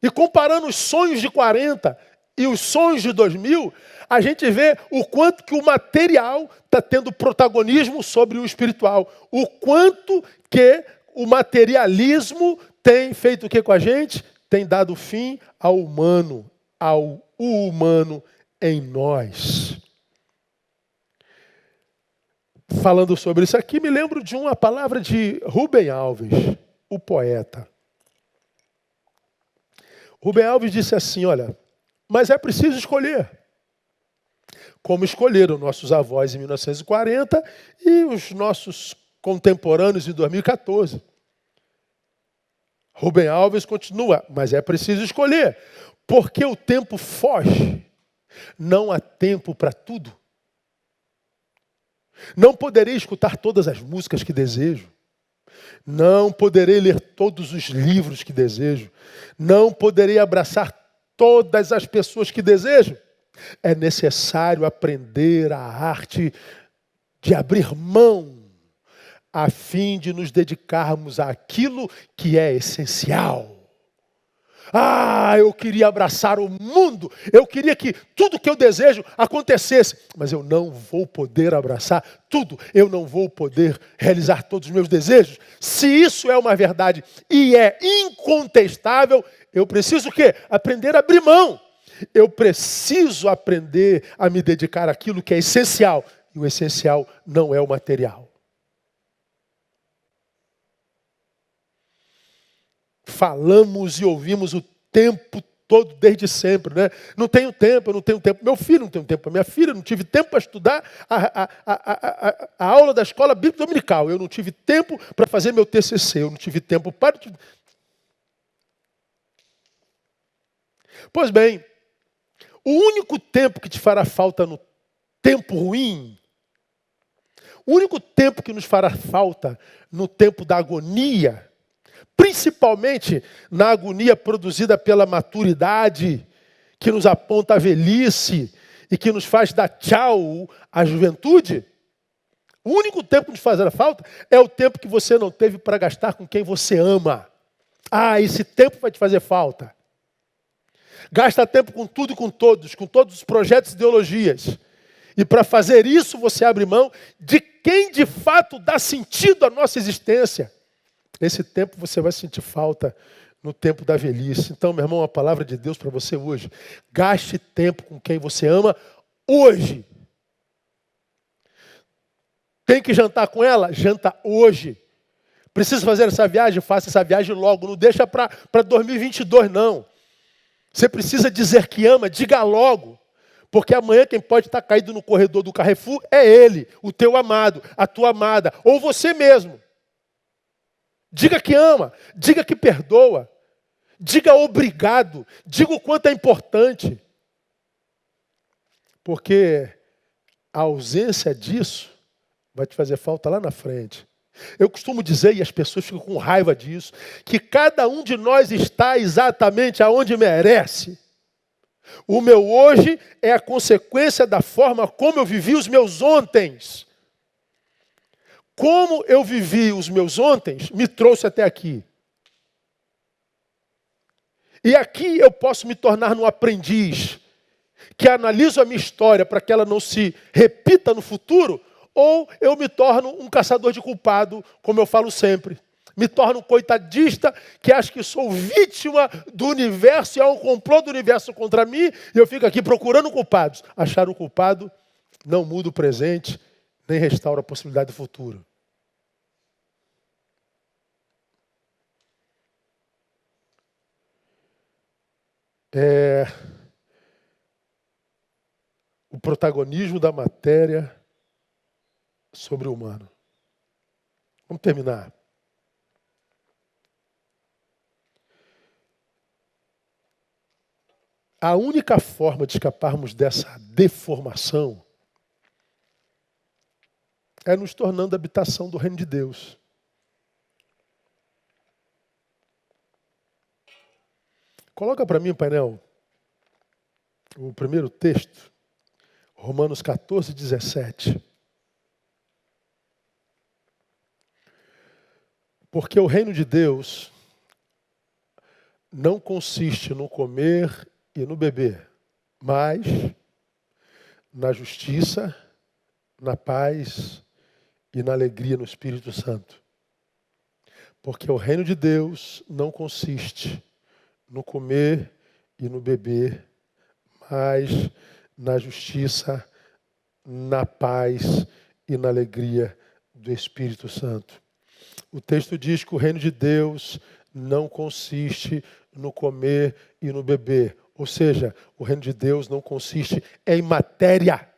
E comparando os sonhos de 40 e os sonhos de 2000, a gente vê o quanto que o material está tendo protagonismo sobre o espiritual. O quanto que o materialismo tem feito o que com a gente? Tem dado fim ao humano em nós. Falando sobre isso aqui, me lembro de uma palavra de Rubem Alves, o poeta. Rubem Alves disse assim, olha, mas é preciso escolher. Como escolheram nossos avós em 1940 e os nossos contemporâneos em 2014. Rubem Alves continua, mas é preciso escolher, porque o tempo foge. Não há tempo para tudo. Não poderei escutar todas as músicas que desejo. Não poderei ler todos os livros que desejo. Não poderei abraçar todas as pessoas que desejo. É necessário aprender a arte de abrir mão, a fim de nos dedicarmos àquilo que é essencial. Eu queria abraçar o mundo, eu queria que tudo que eu desejo acontecesse, mas eu não vou poder abraçar tudo, eu não vou poder realizar todos os meus desejos. Se isso é uma verdade e é incontestável, eu preciso o quê? Aprender a abrir mão. Eu preciso aprender a me dedicar àquilo que é essencial, e o essencial não é o material. Falamos e ouvimos o tempo todo, desde sempre, né? Não tenho tempo, eu não tenho tempo. Meu filho não tem tempo, minha filha não tive tempo para estudar a aula da escola bíblica dominical. Eu não tive tempo para fazer meu TCC, eu não tive tempo para... Pois bem, o único tempo que te fará falta no tempo ruim, o único tempo que nos fará falta no tempo da agonia, principalmente na agonia produzida pela maturidade, que nos aponta a velhice e que nos faz dar tchau à juventude, o único tempo que nos fará falta é o tempo que você não teve para gastar com quem você ama. Esse tempo vai te fazer falta. Gasta tempo com tudo e com todos os projetos e ideologias. E para fazer isso, você abre mão de quem de fato dá sentido à nossa existência. Esse tempo você vai sentir falta no tempo da velhice. Então, meu irmão, a palavra de Deus para você hoje. Gaste tempo com quem você ama hoje. Tem que jantar com ela? Janta hoje. Precisa fazer essa viagem? Faça essa viagem logo. Não deixa para 2022, não. Você precisa dizer que ama, diga logo. Porque amanhã quem pode estar caído no corredor do Carrefour é ele, o teu amado, a tua amada, ou você mesmo. Diga que ama, diga que perdoa, diga obrigado, diga o quanto é importante. Porque a ausência disso vai te fazer falta lá na frente. Eu costumo dizer, e as pessoas ficam com raiva disso, que cada um de nós está exatamente aonde merece. O meu hoje é a consequência da forma como eu vivi os meus ontens. Como eu vivi os meus ontens me trouxe até aqui. E aqui eu posso me tornar um aprendiz que analiso a minha história para que ela não se repita no futuro, ou eu me torno um caçador de culpado, como eu falo sempre. Me torno um coitadista que acha que sou vítima do universo e há um complô do universo contra mim e eu fico aqui procurando culpados. Achar o culpado não muda o presente, nem restaura a possibilidade do futuro. O protagonismo da matéria sobre o humano. Vamos terminar. A única forma de escaparmos dessa deformação é nos tornando habitação do reino de Deus. Coloca para mim o painel o primeiro texto, Romanos 14, 17. Porque o reino de Deus não consiste no comer e no beber, mas na justiça, na paz e na alegria no Espírito Santo. Porque o reino de Deus não consiste no comer e no beber, mas na justiça, na paz e na alegria do Espírito Santo. O texto diz que o reino de Deus não consiste no comer e no beber. Ou seja, o reino de Deus não consiste em matéria,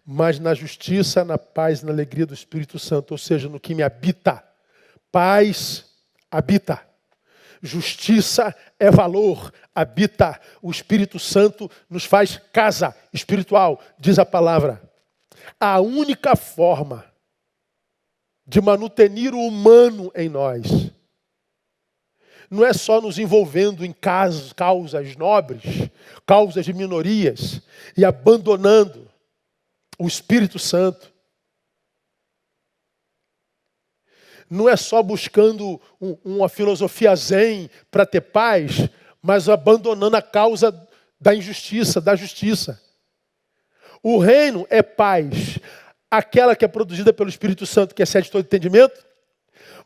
mas na justiça, na paz e na alegria do Espírito Santo. Ou seja, no que me habita. Paz habita. Justiça é valor, habita. O Espírito Santo nos faz casa espiritual, diz a palavra. A única forma de manutenir o humano em nós não é só nos envolvendo em causas nobres, causas de minorias, e abandonando o Espírito Santo. Não é só buscando uma filosofia zen para ter paz, mas abandonando a causa da injustiça, da justiça. O reino é paz, aquela que é produzida pelo Espírito Santo, que excede todo entendimento,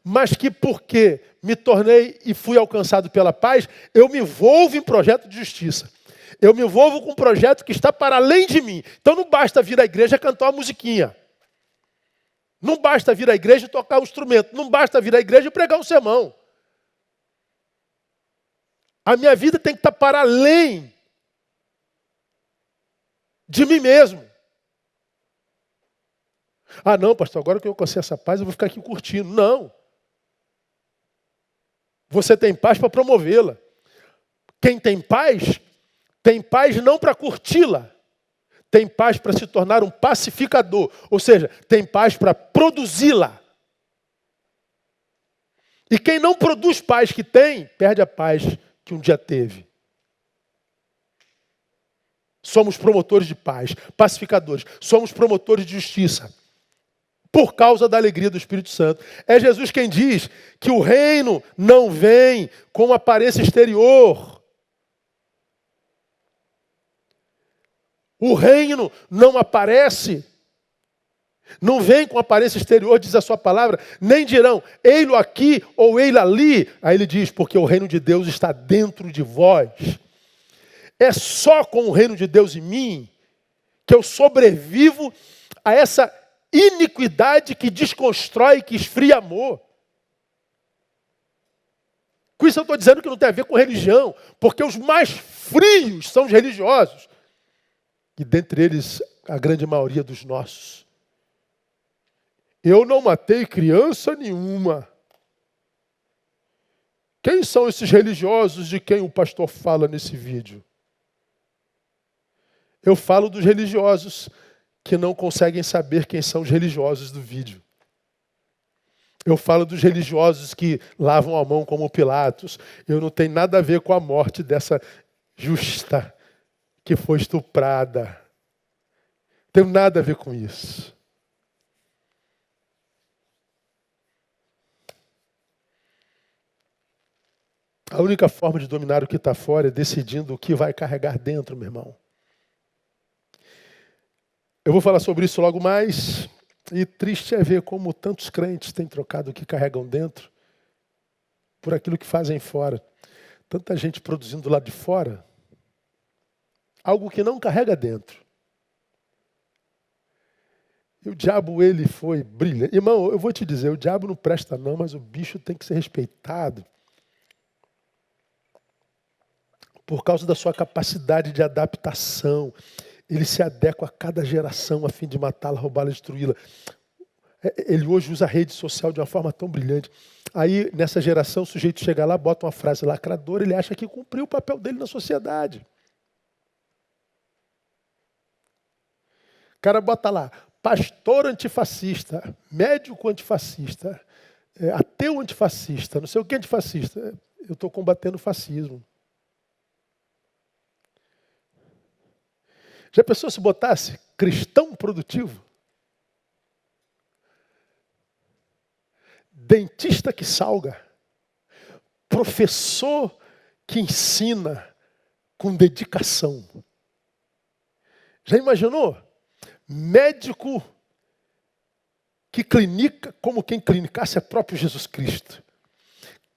mas que porque me tornei e fui alcançado pela paz, eu me envolvo em projeto de justiça. Eu me envolvo com um projeto que está para além de mim. Então não basta vir à igreja cantar uma musiquinha. Não basta vir à igreja e tocar um instrumento. Não basta vir à igreja e pregar um sermão. A minha vida tem que estar para além de mim mesmo. Ah, não, pastor, agora que eu alcancei essa paz, eu vou ficar aqui curtindo. Não. Você tem paz para promovê-la. Quem tem paz não para curti-la. Tem paz para se tornar um pacificador. Ou seja, tem paz para produzi-la. E quem não produz paz que tem, perde a paz que um dia teve. Somos promotores de paz, pacificadores. Somos promotores de justiça. Por causa da alegria do Espírito Santo. É Jesus quem diz que o reino não vem com aparência exterior. O reino não aparece, não vem com aparência exterior, diz a sua palavra, nem dirão, ei-lo aqui ou ei-lo ali. Aí ele diz, porque o reino de Deus está dentro de vós. É só com o reino de Deus em mim que eu sobrevivo a essa iniquidade que desconstrói, que esfria amor. Com isso eu estou dizendo que não tem a ver com religião, porque os mais frios são os religiosos. E dentre eles, a grande maioria dos nossos. Eu não matei criança nenhuma. Quem são esses religiosos de quem o pastor fala nesse vídeo? Eu falo dos religiosos que não conseguem saber quem são os religiosos do vídeo. Eu falo dos religiosos que lavam a mão como Pilatos. Eu não tenho nada a ver com a morte dessa justa que foi estuprada. Não tenho nada a ver com isso. A única forma de dominar o que está fora é decidindo o que vai carregar dentro, meu irmão. Eu vou falar sobre isso logo mais. E triste é ver como tantos crentes têm trocado o que carregam dentro por aquilo que fazem fora. Tanta gente produzindo lá de fora algo que não carrega dentro. E o diabo, ele foi brilhante. Irmão, eu vou te dizer, o diabo não presta não, mas o bicho tem que ser respeitado por causa da sua capacidade de adaptação. Ele se adequa a cada geração a fim de matá-la, roubá-la, destruí-la. Ele hoje usa a rede social de uma forma tão brilhante. Aí, nessa geração, o sujeito chega lá, bota uma frase lacradora, ele acha que cumpriu o papel dele na sociedade. O cara bota lá, pastor antifascista, médico antifascista, ateu antifascista, não sei o que antifascista. Eu estou combatendo o fascismo. Já pensou se botasse cristão produtivo? Dentista que salga. Professor que ensina com dedicação. Já imaginou? Médico que clinica como quem clinicasse é próprio Jesus Cristo.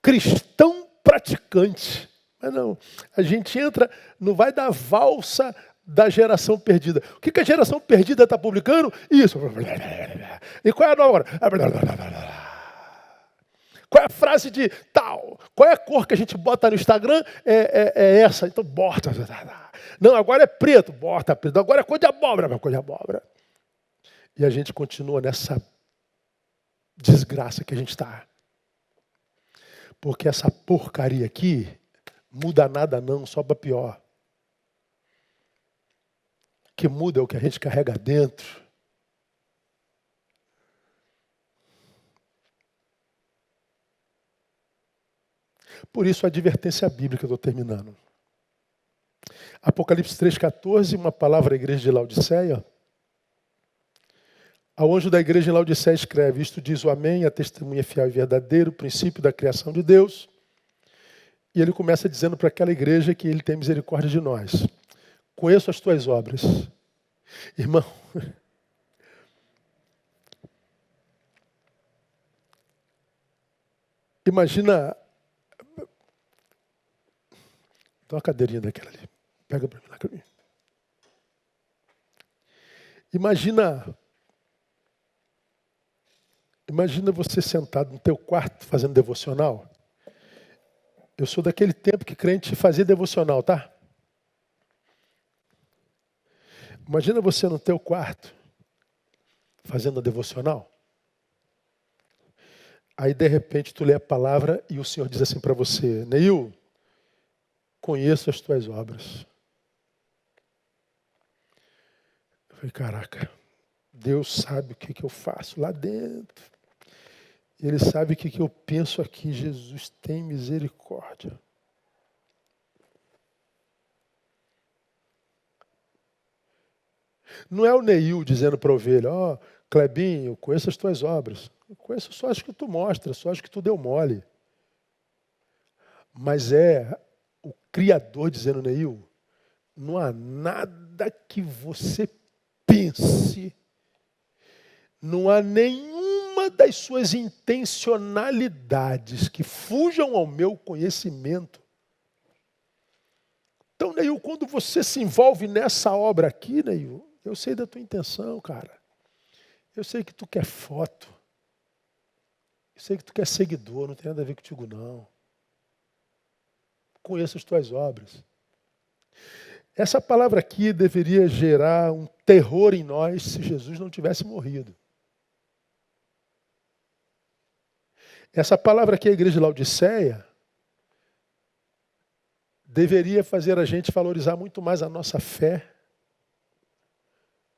Cristão praticante. Mas não, a gente entra, não vai dar valsa da geração perdida. O que a geração perdida está publicando? Isso. E qual é a nova? Qual é a frase de tal? Qual é a cor que a gente bota no Instagram? É essa. Então bota. Não, agora é preto. Bota preto. Agora é cor de abóbora. Cor de abóbora. E a gente continua nessa desgraça que a gente está. Porque essa porcaria aqui muda nada não, só para pior. O que muda é o que a gente carrega dentro. Por isso a advertência bíblica, eu estou terminando. Apocalipse 3,14, uma palavra à igreja de Laodiceia. Ao anjo da igreja em Laodiceia escreve: isto diz o Amém, a testemunha fiel e verdadeira, o princípio da criação de Deus. E ele começa dizendo para aquela igreja que ele tem misericórdia de nós. Conheço as tuas obras. Irmão, imagina. Dá uma cadeirinha daquela ali. Pega para mim lá, caminho. Imagina você sentado no teu quarto fazendo devocional. Eu sou daquele tempo que crente fazia devocional, tá? Imagina você no teu quarto fazendo a devocional. Aí de repente tu lê a palavra e o Senhor diz assim para você: Neil, conheço as tuas obras. Eu falei, caraca, Deus sabe o que eu faço lá dentro. Ele sabe o que eu penso aqui. Jesus, tem misericórdia. Não é o Neil dizendo para a ovelha: ó, Clebinho, eu conheço as tuas obras. Eu conheço só as que tu mostra, só as que tu deu mole. Mas é o Criador dizendo: Neil, não há nada que você pense, não há nenhuma das suas intencionalidades que fujam ao meu conhecimento. Então, Neil, quando você se envolve nessa obra aqui, Neil, eu sei da tua intenção, cara. Eu sei que tu quer foto. Eu sei que tu quer seguidor, não tem nada a ver contigo, não. Conheço as tuas obras. Essa palavra aqui deveria gerar um terror em nós se Jesus não tivesse morrido. Essa palavra aqui, a igreja de Laodiceia, deveria fazer a gente valorizar muito mais a nossa fé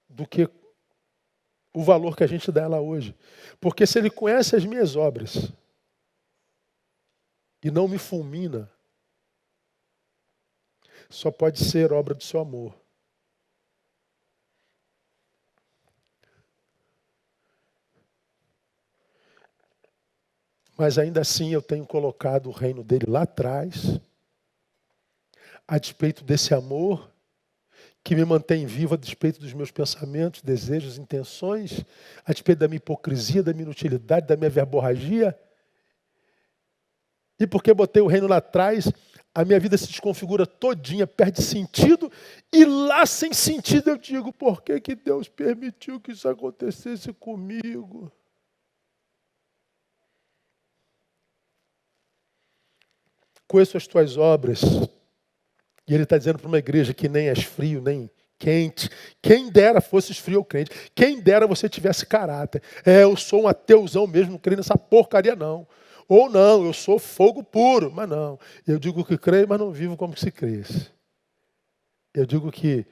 do que o valor que a gente dá a ela hoje. Porque se ele conhece as minhas obras e não me fulmina, só pode ser obra do seu amor. Mas ainda assim eu tenho colocado o reino dele lá atrás, a despeito desse amor que me mantém vivo, a despeito dos meus pensamentos, desejos, intenções, a despeito da minha hipocrisia, da minha inutilidade, da minha verborragia. E porque botei o reino lá atrás, a minha vida se desconfigura todinha, perde sentido, e lá sem sentido eu digo: por que que Deus permitiu que isso acontecesse comigo? Conheço as tuas obras. E ele está dizendo para uma igreja que nem és frio, nem quente. Quem dera fosses frio ou quente. Quem dera você tivesse caráter. Eu sou um ateuzão mesmo, não creio nessa porcaria não. Ou não, eu sou fogo puro. Mas não, eu digo que creio, mas não vivo como se cresce. Eu digo que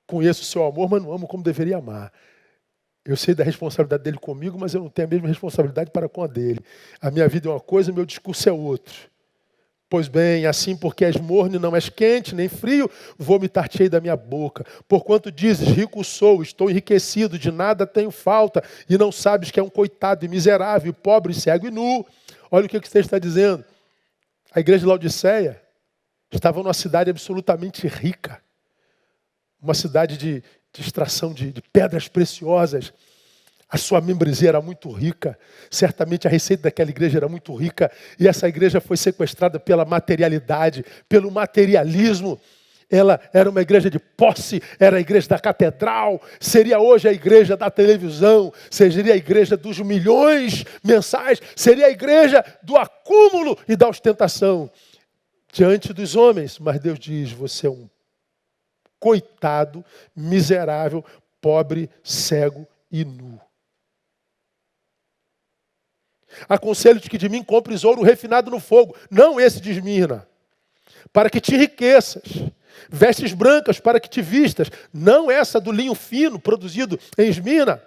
conheço o seu amor, mas não amo como deveria amar. Eu sei da responsabilidade dele comigo, mas eu não tenho a mesma responsabilidade para com a dele. A minha vida é uma coisa, o meu discurso é outro. Pois bem, assim porque és morno e não és quente, nem frio, vomitar-te-ei da minha boca. Porquanto dizes: rico sou, estou enriquecido, de nada tenho falta, e não sabes que é um coitado e miserável, pobre, cego e nu. Olha o que o texto está dizendo. A igreja de Laodiceia estava numa cidade absolutamente rica. Uma cidade de extração de pedras preciosas. A sua membresia era muito rica. Certamente a receita daquela igreja era muito rica. E essa igreja foi sequestrada pela materialidade, pelo materialismo. Ela era uma igreja de posse, era a igreja da catedral. Seria hoje a igreja da televisão. Seria a igreja dos milhões mensais. Seria a igreja do acúmulo e da ostentação diante dos homens. Mas Deus diz: você é um coitado, miserável, pobre, cego e nu. Aconselho-te que de mim compres ouro refinado no fogo, não esse de Esmirna, para que te enriqueças. Vestes brancas para que te vistas, não essa do linho fino produzido em Esmirna,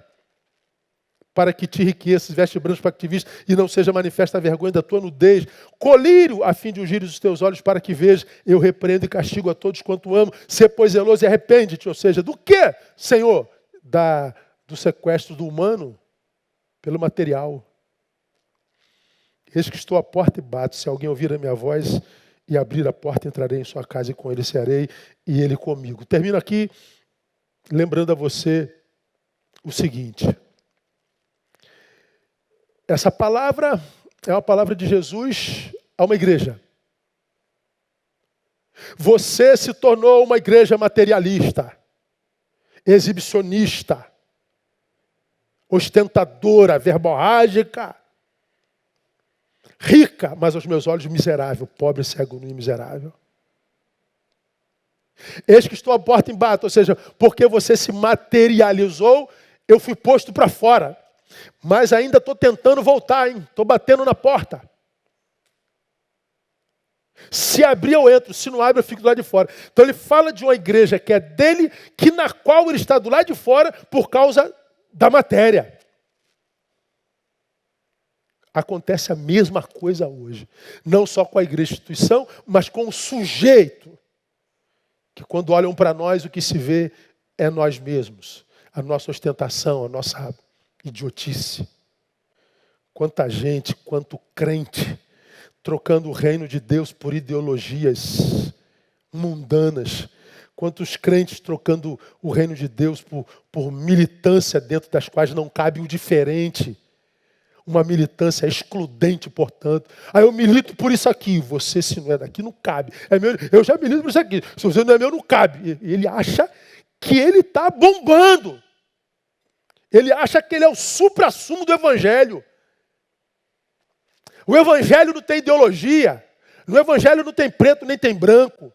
para que te enriqueças, vestes brancas para que te vistas, e não seja manifesta a vergonha da tua nudez. Colírio, a fim de ungires os teus olhos para que vejas, eu repreendo e castigo a todos quanto amo. Sê, pois, zeloso e arrepende-te. Ou seja, do que, Senhor? Do sequestro do humano pelo material. Eis que estou à porta e bato. Se alguém ouvir a minha voz e abrir a porta, entrarei em sua casa e com ele cearei e ele comigo. Termino aqui lembrando a você o seguinte. Essa palavra é uma palavra de Jesus a uma igreja. Você se tornou uma igreja materialista, exibicionista, ostentadora, verborrágica, rica, mas aos meus olhos miserável, pobre, cego, nu e miserável. Eis que estou à porta e bato, ou seja, porque você se materializou, eu fui posto para fora. Mas ainda estou tentando voltar, hein? Estou batendo na porta. Se abrir, eu entro. Se não abre, eu fico do lado de fora. Então ele fala de uma igreja que é dele, que na qual ele está do lado de fora por causa da matéria. Acontece a mesma coisa hoje. Não só com a igreja instituição, mas com o sujeito. Que quando olham para nós, o que se vê é nós mesmos. A nossa ostentação, a nossa idiotice. Quanta gente, quanto crente, trocando o reino de Deus por ideologias mundanas. Quantos crentes trocando o reino de Deus por militância dentro das quais não cabe o diferente. Uma militância excludente, portanto. Aí eu milito por isso aqui. Você, se não é daqui, não cabe. É meu, eu já milito por isso aqui. Se você não é meu, não cabe. Ele acha que ele está bombando. Ele acha que ele é o suprassumo do Evangelho. O Evangelho não tem ideologia. No Evangelho não tem preto nem tem branco.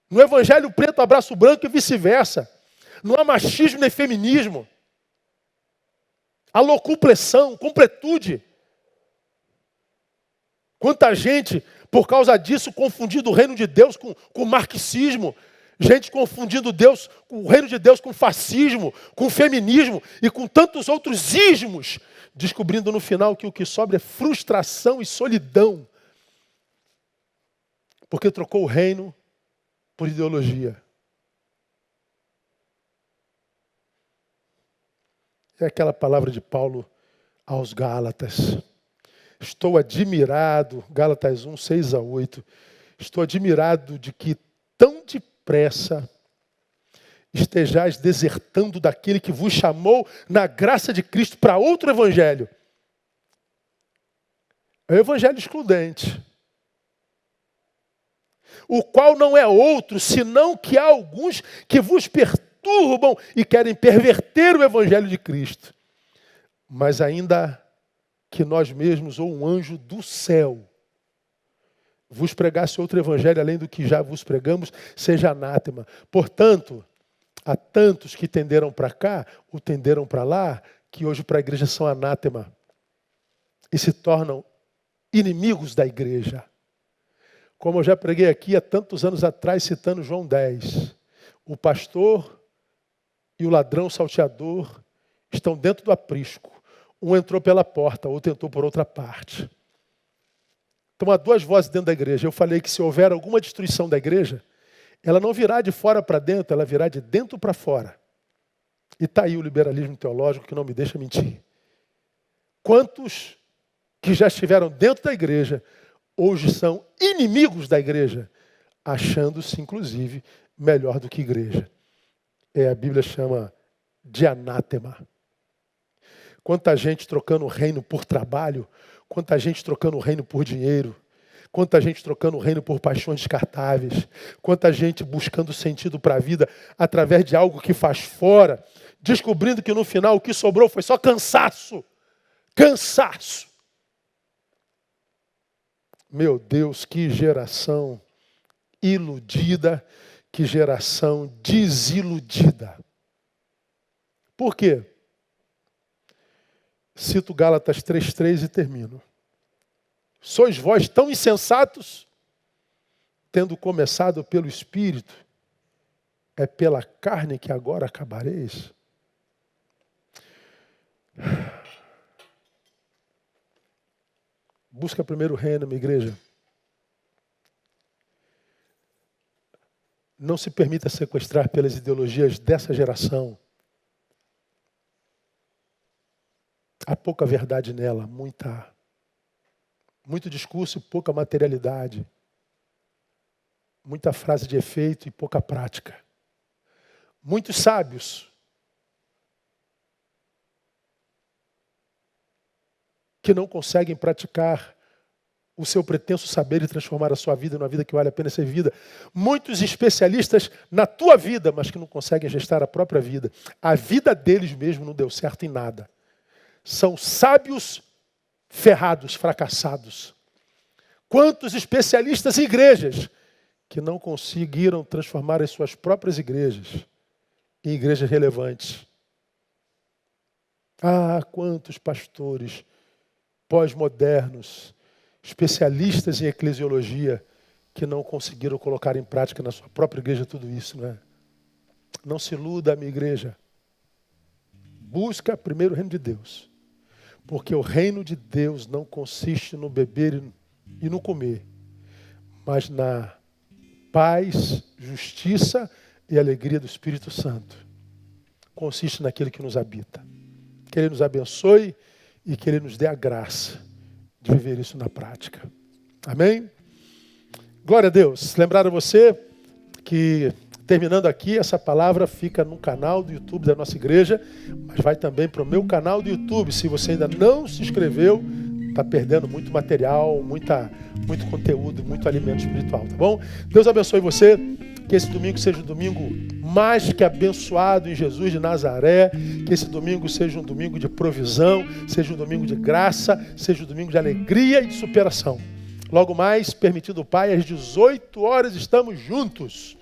No Evangelho, preto abraça o branco e vice-versa. Não há machismo nem feminismo. Há locupleção, completude. Quanta gente, por causa disso, confundindo o reino de Deus com o marxismo. Gente confundindo Deus, o reino de Deus com fascismo, com feminismo e com tantos outros ismos, descobrindo no final que o que sobra é frustração e solidão. Porque trocou o reino por ideologia. É aquela palavra de Paulo aos Gálatas. Estou admirado, Gálatas 1, 6-8. Estou admirado de que tão depressa estejais desertando daquele que vos chamou na graça de Cristo para outro evangelho. É o evangelho excludente. O qual não é outro, senão que há alguns que vos perturbam e querem perverter o evangelho de Cristo. Mas ainda que nós mesmos ou um anjo do céu vos pregasse outro evangelho além do que já vos pregamos, seja anátema. Portanto, há tantos que tenderam para cá, ou tenderam para lá, que hoje para a igreja são anátema. E se tornam inimigos da igreja. Como eu já preguei aqui há tantos anos atrás, citando João 10. O pastor e o ladrão salteador estão dentro do aprisco. Um entrou pela porta, outro entrou por outra parte. Então há duas vozes dentro da igreja. Eu falei que se houver alguma destruição da igreja, ela não virá de fora para dentro, ela virá de dentro para fora. E está aí o liberalismo teológico que não me deixa mentir. Quantos que já estiveram dentro da igreja, hoje são inimigos da igreja, achando-se, inclusive, melhor do que igreja. A Bíblia chama de anátema. Quanta gente trocando o reino por trabalho, quanta gente trocando o reino por dinheiro, quanta gente trocando o reino por paixões descartáveis, quanta gente buscando sentido para a vida através de algo que faz fora, descobrindo que no final o que sobrou foi só cansaço. Cansaço. Meu Deus, que geração iludida, que geração desiludida. Por quê? Cito Gálatas 3:3 e termino. Sois vós tão insensatos, tendo começado pelo Espírito, é pela carne que agora acabareis? Busca primeiro o reino, minha igreja. Não se permita sequestrar pelas ideologias dessa geração. Há pouca verdade nela, muito discurso e pouca materialidade. Muita frase de efeito e pouca prática. Muitos sábios que não conseguem praticar o seu pretenso saber e transformar a sua vida numa vida que vale a pena ser vivida. Muitos especialistas na tua vida, mas que não conseguem gestar a própria vida. A vida deles mesmo não deu certo em nada. São sábios ferrados, fracassados. Quantos especialistas em igrejas que não conseguiram transformar as suas próprias igrejas em igrejas relevantes. Ah, quantos pastores pós-modernos, especialistas em eclesiologia, que não conseguiram colocar em prática na sua própria igreja tudo isso, não é? Não se iluda, minha igreja. Busca primeiro o reino de Deus. Porque o reino de Deus não consiste no beber e no comer, mas na paz, justiça e alegria do Espírito Santo. Consiste naquele que nos habita. Que Ele nos abençoe e que Ele nos dê a graça de viver isso na prática. Amém? Glória a Deus. Lembrar a você que, terminando aqui, essa palavra fica no canal do YouTube da nossa igreja, mas vai também para o meu canal do YouTube. Se você ainda não se inscreveu, está perdendo muito material, muito conteúdo, muito alimento espiritual, tá bom? Deus abençoe você. Que esse domingo seja um domingo mais que abençoado em Jesus de Nazaré. Que esse domingo seja um domingo de provisão, seja um domingo de graça, seja um domingo de alegria e de superação. Logo mais, permitido o Pai, às 18 horas estamos juntos.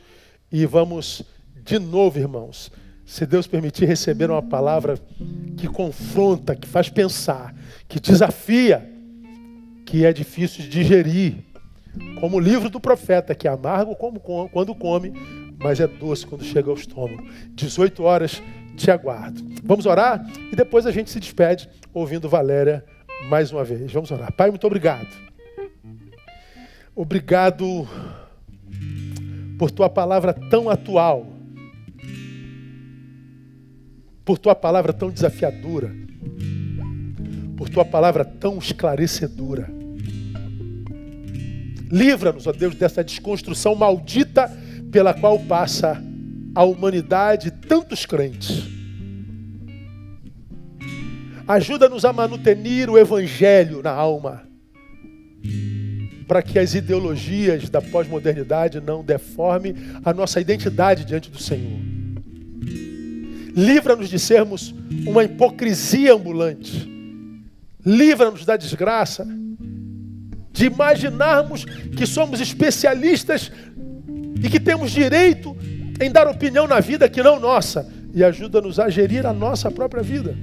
E vamos de novo, irmãos, se Deus permitir, receber uma palavra que confronta, que faz pensar, que desafia, que é difícil de digerir. Como o livro do profeta, que é amargo quando come, mas é doce quando chega ao estômago. 18 horas, te aguardo. Vamos orar e depois a gente se despede ouvindo Valéria mais uma vez. Vamos orar. Pai, muito obrigado. Obrigado por tua palavra tão atual, por tua palavra tão desafiadora, por tua palavra tão esclarecedora. Livra-nos, ó Deus, dessa desconstrução maldita pela qual passa a humanidade e tantos crentes. Ajuda-nos a manutenir o Evangelho na alma, para que as ideologias da pós-modernidade não deformem a nossa identidade diante do Senhor. Livra-nos de sermos uma hipocrisia ambulante. Livra-nos da desgraça de imaginarmos que somos especialistas e que temos direito em dar opinião na vida que não nossa. E ajuda-nos a gerir a nossa própria vida.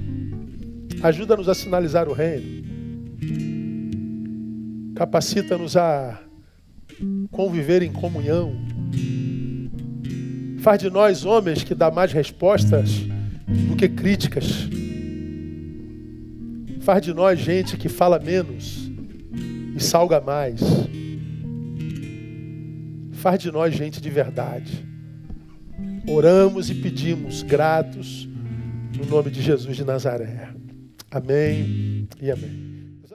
Ajuda-nos a sinalizar o reino. Capacita-nos a conviver em comunhão. Faz de nós homens que dão mais respostas do que críticas. Faz de nós gente que fala menos e salga mais. Faz de nós gente de verdade. Oramos e pedimos gratos no nome de Jesus de Nazaré. Amém e amém.